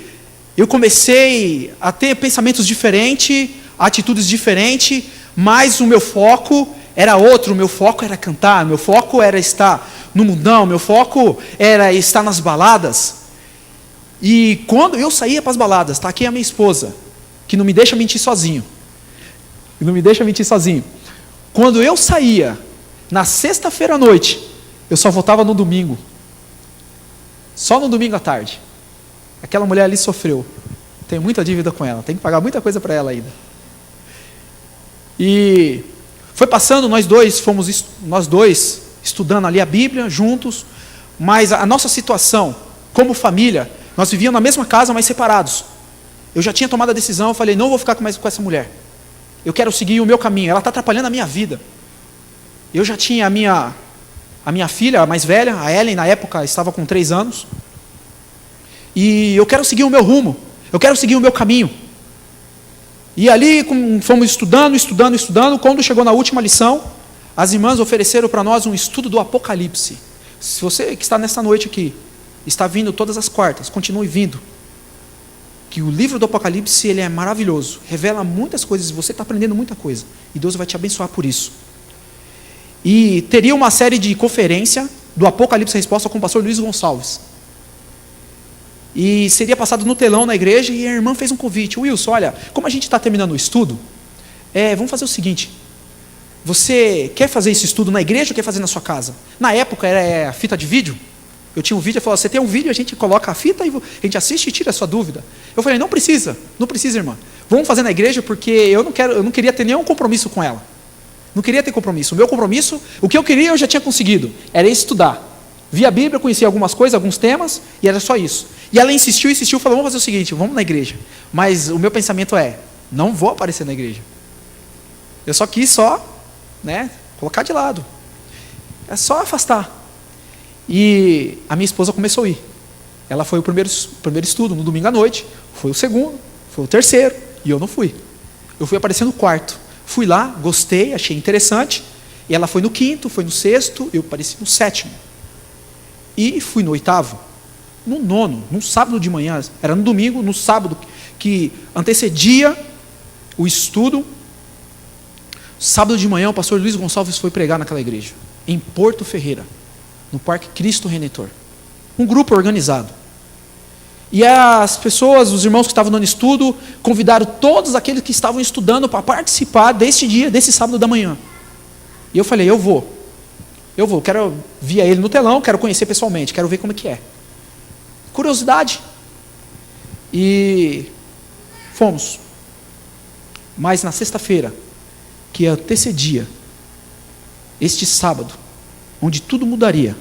eu comecei a ter pensamentos diferentes, atitudes diferentes, mas o meu foco era outro. O meu foco era cantar, meu foco era estar no mundão, meu foco era estar nas baladas. E quando eu saía para as baladas, está aqui a minha esposa, que não me deixa mentir sozinho. Quando eu saía, na sexta-feira à noite, eu só voltava no domingo. Só no domingo à tarde. Aquela mulher ali sofreu. Tenho muita dívida com ela, tenho que pagar muita coisa para ela ainda. E foi passando, nós dois estudando ali a Bíblia, juntos, mas a nossa situação, como família, nós vivíamos na mesma casa, mas separados. Eu já tinha tomado a decisão, eu falei, não vou ficar mais com essa mulher. Eu quero seguir o meu caminho, ela está atrapalhando a minha vida. Eu já tinha a minha filha, a mais velha, a Ellen, na época, estava com 3 anos. E eu quero seguir o meu rumo, eu quero seguir o meu caminho. E ali fomos estudando, quando chegou na última lição, as irmãs ofereceram para nós um estudo do Apocalipse. Se você que está nessa noite aqui, está vindo todas as quartas, continue vindo. Que o livro do Apocalipse ele é maravilhoso, revela muitas coisas, você está aprendendo muita coisa, e Deus vai te abençoar por isso. E teria uma série de conferência do Apocalipse Resposta com o pastor Luiz Gonçalves. E seria passado no telão na igreja, e a irmã fez um convite. Wilson, olha, como a gente está terminando o estudo, vamos fazer o seguinte, você quer fazer esse estudo na igreja ou quer fazer na sua casa? Na época era a fita de vídeo. Eu tinha um vídeo, eu falava, você tem um vídeo, a gente coloca a fita e a gente assiste e tira a sua dúvida. Eu falei, não precisa, irmã. Vamos fazer na igreja porque eu não queria ter nenhum compromisso com ela. Não queria ter compromisso. O meu compromisso, o que eu queria eu já tinha conseguido, era estudar. Via a Bíblia, conhecia algumas coisas, alguns temas, e era só isso. E ela insistiu, falou, vamos fazer o seguinte, vamos na igreja. Mas o meu pensamento não vou aparecer na igreja. Eu só quis colocar de lado. É só afastar. E a minha esposa começou a ir. Ela foi o primeiro estudo, no domingo à noite, foi o segundo, foi o terceiro, e eu não fui. Eu fui aparecer no quarto. Fui lá, gostei, achei interessante, e ela foi no quinto, foi no sexto, eu apareci no sétimo. E fui no oitavo, no nono, num sábado de manhã, era no domingo, no sábado que antecedia o estudo. Sábado de manhã o pastor Luiz Gonçalves foi pregar naquela igreja, em Porto Ferreira, no Parque Cristo Redentor. Um grupo organizado. E as pessoas, os irmãos que estavam dando estudo, convidaram todos aqueles que estavam estudando para participar deste dia, desse sábado da manhã. E eu falei, eu vou, quero via ele no telão, quero conhecer pessoalmente, quero ver como é que é. Curiosidade. E fomos. Mas na sexta-feira, que antecedia este sábado, onde tudo mudaria,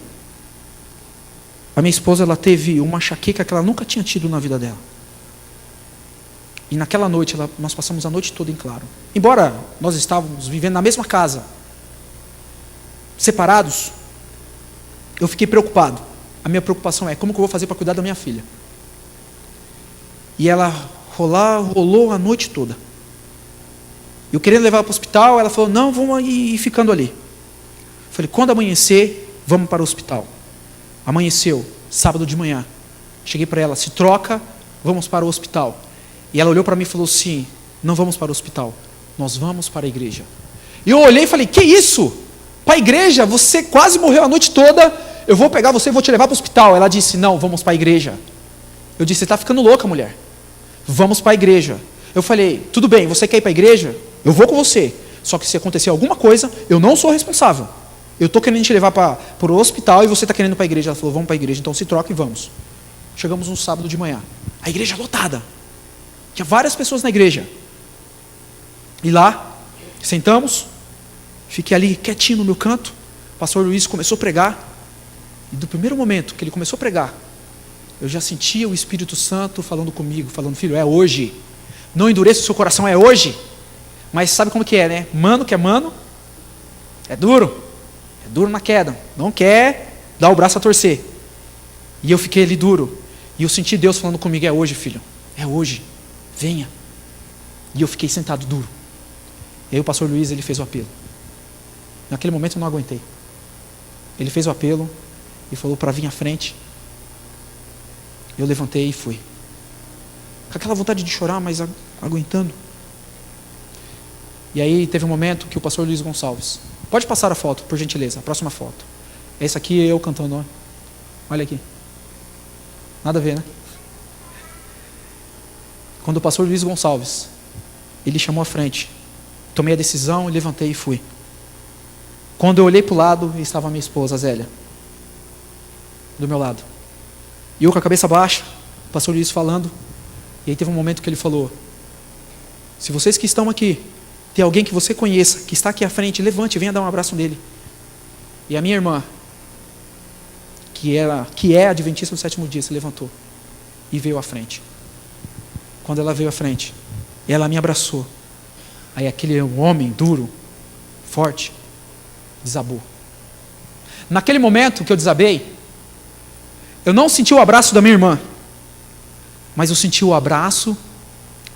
a minha esposa, ela teve uma enxaqueca que ela nunca tinha tido na vida dela. E naquela noite, nós passamos a noite toda em claro. Embora nós estávamos vivendo na mesma casa, separados, eu fiquei preocupado. A minha preocupação é, como que eu vou fazer para cuidar da minha filha? E ela rolou a noite toda. Eu querendo levar para o hospital, ela falou, não, vamos ir ficando ali. Eu falei, quando amanhecer, vamos para o hospital. Amanheceu, sábado de manhã. Cheguei para ela, se troca, vamos para o hospital. E ela olhou para mim e falou assim, não vamos para o hospital, nós vamos para a igreja. E eu olhei e falei, que isso? Para a igreja? Você quase morreu a noite toda, eu vou pegar você e vou te levar para o hospital. Ela disse, não, vamos para a igreja. Eu disse, você está ficando louca, mulher. Vamos para a igreja. Eu falei, tudo bem, você quer ir para a igreja? Eu vou com você. Só que se acontecer alguma coisa, eu não sou responsável. Eu estou querendo te levar para o hospital e você está querendo ir para a igreja. Ela falou, vamos para a igreja, então se troca e vamos. Chegamos um sábado de manhã. A igreja lotada. Tinha várias pessoas na igreja. E lá, sentamos, fiquei ali quietinho no meu canto. O pastor Luiz começou a pregar. E do primeiro momento que ele começou a pregar, eu já sentia o Espírito Santo falando comigo, falando, filho, é hoje. Não endureça o seu coração, é hoje. Mas sabe como que é, né? Mano que é mano, é duro na queda, não quer dar o braço a torcer. E eu fiquei ali duro, e eu senti Deus falando comigo, é hoje, filho, é hoje, venha. E eu fiquei sentado duro. E aí o pastor Luiz, ele fez o apelo. Naquele momento eu não aguentei. Ele fez o apelo e falou para vir à frente. Eu levantei e fui. Com aquela vontade de chorar, mas aguentando. E aí teve um momento que o pastor Luiz Gonçalves, pode passar a foto, por gentileza, a próxima foto. Essa aqui é eu cantando, olha aqui. Nada a ver, né? Quando o pastor Luiz Gonçalves, ele chamou à frente, tomei a decisão, levantei e fui. Quando eu olhei para o lado, estava a minha esposa, a Zélia, do meu lado. E eu com a cabeça baixa, o pastor Luiz falando, e aí teve um momento que ele falou, se vocês que estão aqui, tem alguém que você conheça, que está aqui à frente, levante, venha dar um abraço nele. E a minha irmã, que é adventista do sétimo dia, se levantou e veio à frente. Quando ela veio à frente, ela me abraçou. Aí aquele homem duro, forte, desabou. Naquele momento que eu desabei, eu não senti o abraço da minha irmã, mas eu senti o abraço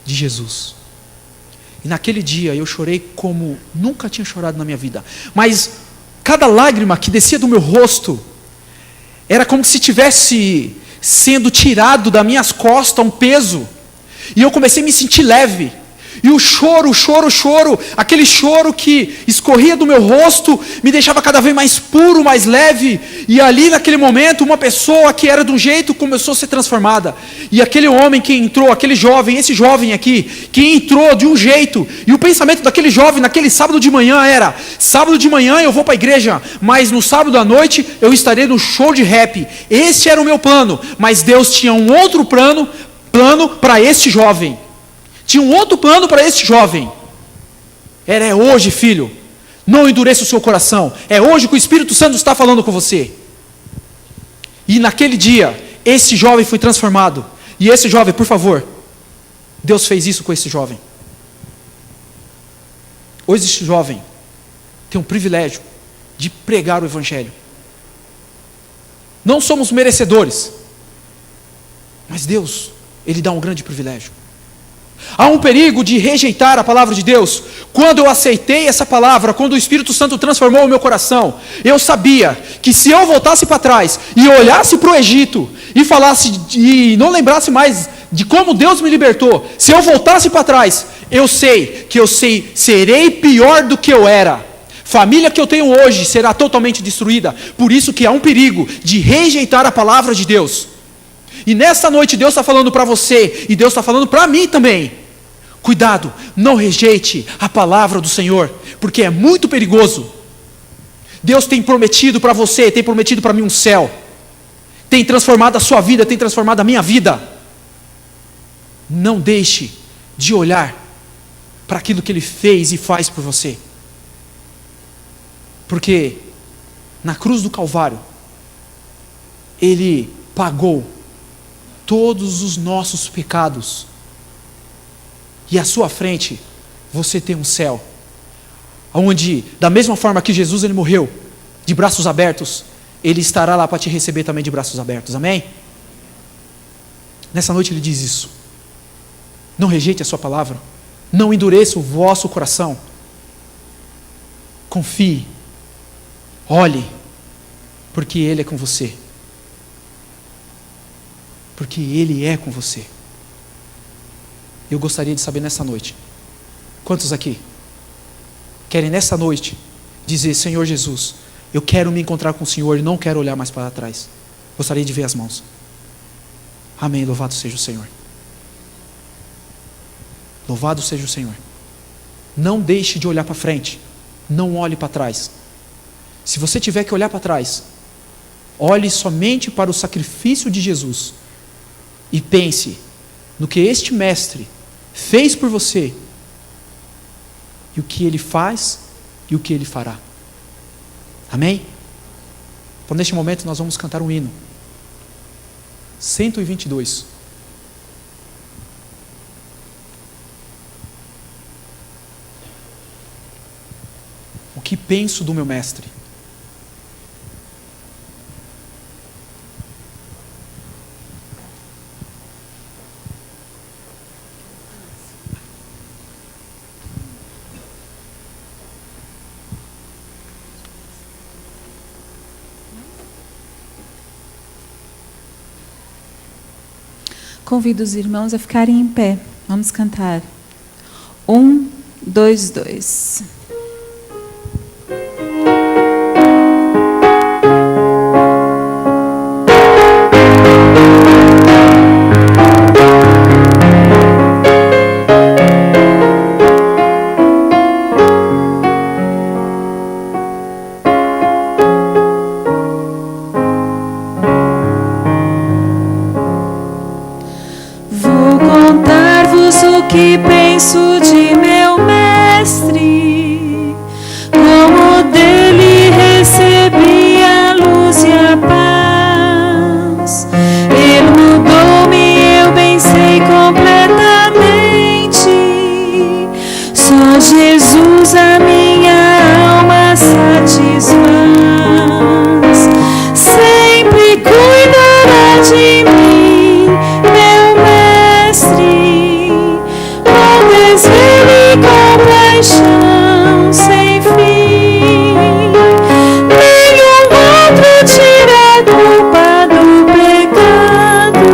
de Jesus. E naquele dia eu chorei como nunca tinha chorado na minha vida. Mas cada lágrima que descia do meu rosto era como se tivesse sendo tirado das minhas costas um peso. E eu comecei a me sentir leve. E o choro, aquele choro que escorria do meu rosto, me deixava cada vez mais puro, mais leve. E ali naquele momento, uma pessoa que era de um jeito começou a ser transformada. E aquele homem que entrou, aquele jovem, esse jovem aqui, que entrou de um jeito. E o pensamento daquele jovem, naquele sábado de manhã era, sábado de manhã eu vou para a igreja, mas no sábado à noite eu estarei no show de rap. Esse era o meu plano, mas Deus tinha um outro plano para este jovem. Tinha um outro plano para esse jovem. É hoje, filho. Não endureça o seu coração. É hoje que o Espírito Santo está falando com você. E naquele dia, esse jovem foi transformado. E esse jovem, por favor, Deus fez isso com esse jovem. Hoje esse jovem tem um privilégio de pregar o Evangelho. Não somos merecedores, mas Deus, Ele dá um grande privilégio. Há um perigo de rejeitar a palavra de Deus. Quando eu aceitei essa palavra, quando o Espírito Santo transformou o meu coração, eu sabia que se eu voltasse para trás e olhasse para o Egito e falasse e não lembrasse mais de como Deus me libertou, se eu voltasse para trás, eu sei, serei pior do que eu era. Família que eu tenho hoje será totalmente destruída. Por isso que há um perigo de rejeitar a palavra de Deus. E nesta noite Deus está falando para você, e Deus está falando para mim também. Cuidado, não rejeite a palavra do Senhor, porque é muito perigoso Deus tem prometido para você, tem prometido para mim um céu. Tem transformado a sua vida, tem transformado a minha vida. Não deixe de olhar para aquilo que Ele fez e faz por você. Porque na cruz do Calvário, Ele pagou todos os nossos pecados. E à sua frente, você tem um céu, onde, da mesma forma que Jesus ele morreu, de braços abertos, Ele estará lá para te receber também de braços abertos. Amém? Nessa noite Ele diz isso. Não rejeite a sua palavra. Não endureça o vosso coração. Confie. Olhe. Porque Ele é com você. Porque Ele é com você. Eu gostaria de saber nessa noite, quantos aqui querem nessa noite dizer: Senhor Jesus, eu quero me encontrar com o Senhor e não quero olhar mais para trás. Gostaria de ver as mãos. Amém, louvado seja o Senhor. Louvado seja o Senhor. Não deixe de olhar para frente. Não olhe para trás. Se você tiver que olhar para trás, olhe somente para o sacrifício de Jesus e pense no que este Mestre fez por você e o que Ele faz e o que Ele fará. Amém? Então, neste momento nós vamos cantar um hino 122. O que penso do meu Mestre? Convido os irmãos a ficarem em pé. Vamos cantar. 1, 2, 2. Que penso de meu Mestre, como dele recebi a luz e a paz. Ele mudou-me, eu bem sei completamente. Só Jesus a minha alma satisfaz. Sempre cuidará de mim, meu Mestre. Ele compaixão sem fim, nenhum outro tira a culpa do pecado.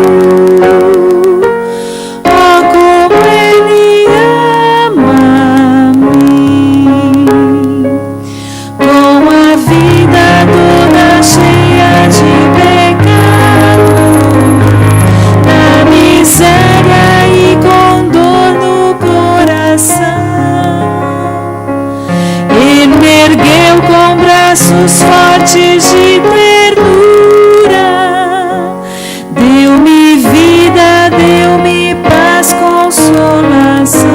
Oh, como Ele ama-me, com a vida toda cheia de pecado, na miséria e com dor no coração. Ele me ergueu com braços fortes de ternura, deu-me vida, deu-me paz, consolação.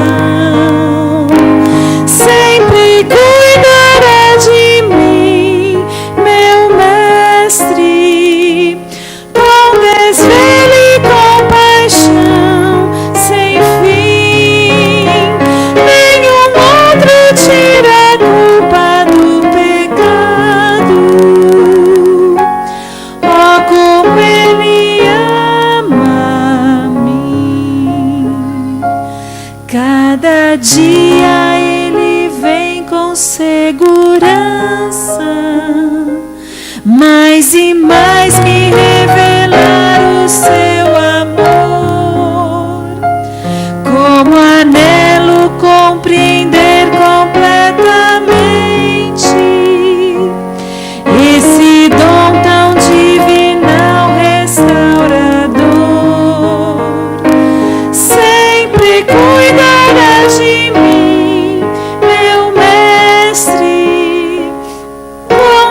Sempre cuidará de mim, meu Mestre, com desvelo e compaixão sem fim. Nenhum outro tira a culpa do pecado. Oh, como Ele ama-me. Cada dia Ele vem com segurança, mais e mais me revelar o seu amor. Como anelo compreender completamente esse dom tão divinal restaurador. Sempre cuidará de mim, meu Mestre, com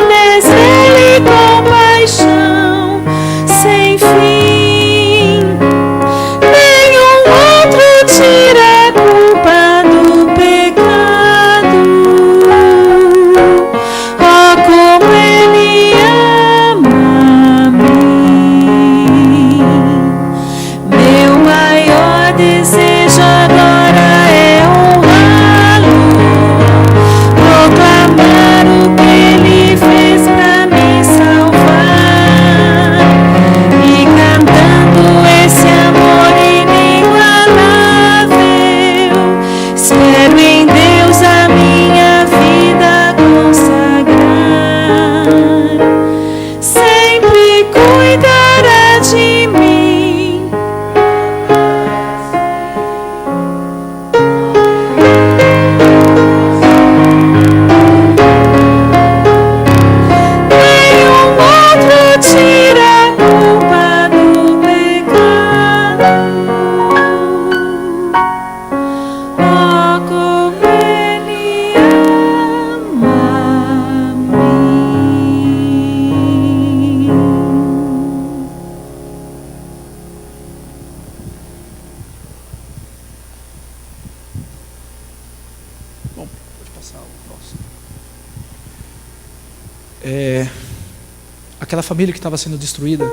aquela família que estava sendo destruída,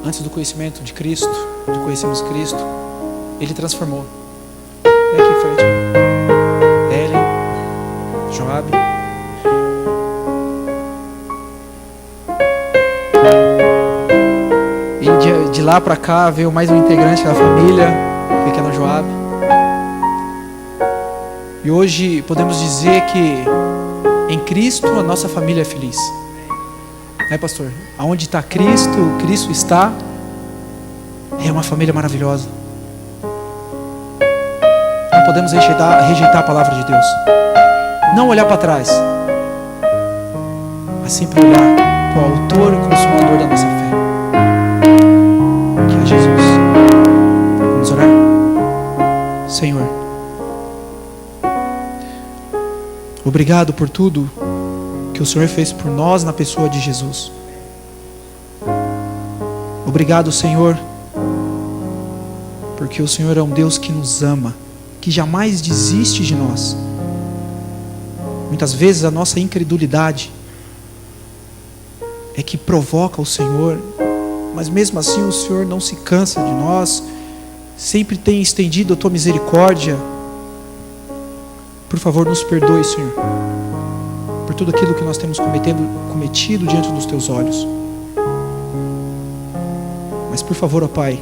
antes do conhecimento de Cristo, de conhecermos Cristo, Ele transformou. Vem aqui em frente. Ellen, Joab. E de lá para cá veio mais um integrante da família, o pequeno Joab. E hoje podemos dizer que em Cristo a nossa família é feliz. Pastor? Aonde está Cristo, Cristo está. É uma família maravilhosa. Não podemos rejeitar a palavra de Deus. Não olhar para trás, mas sempre olhar para o autor e consumador da nossa fé, que é Jesus. Vamos orar? Senhor, obrigado por tudo que o Senhor fez por nós na pessoa de Jesus. Obrigado, Senhor, porque o Senhor é um Deus que nos ama, que jamais desiste de nós. Muitas vezes a nossa incredulidade é que provoca o Senhor, mas mesmo assim o Senhor não se cansa de nós, sempre tem estendido a tua misericórdia. Por favor, nos perdoe, Senhor, por tudo aquilo que nós temos cometido diante dos teus olhos. Mas por favor, ó Pai,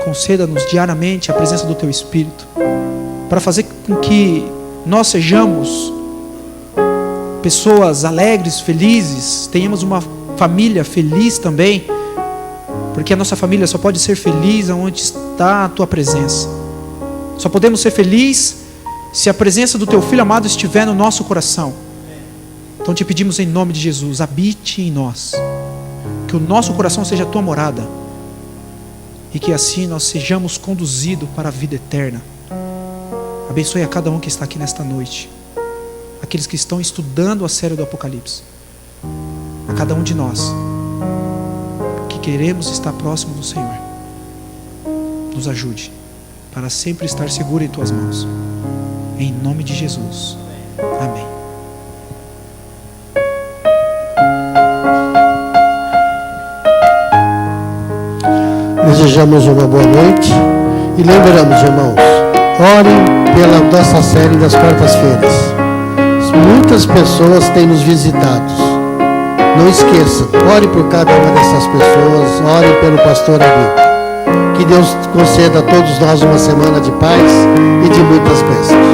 conceda-nos diariamente a presença do teu Espírito, para fazer com que nós sejamos pessoas alegres, felizes, tenhamos uma família feliz também, porque a nossa família só pode ser feliz onde está a tua presença. Só podemos ser felizes se a presença do teu Filho amado estiver no nosso coração. Então te pedimos em nome de Jesus, habite em nós, que o nosso coração seja a tua morada, e que assim nós sejamos conduzidos para a vida eterna. Abençoe a cada um que está aqui nesta noite, aqueles que estão estudando a série do Apocalipse, a cada um de nós que queremos estar próximo do Senhor. Nos ajude para sempre estar seguro em tuas mãos, em nome de Jesus, amém. Desejamos uma boa noite e lembramos, irmãos, orem pela nossa série das quartas-feiras. Muitas pessoas têm nos visitado. Não esqueçam, ore por cada uma dessas pessoas, ore pelo pastor ali. Que Deus conceda a todos nós uma semana de paz e de muitas bênçãos.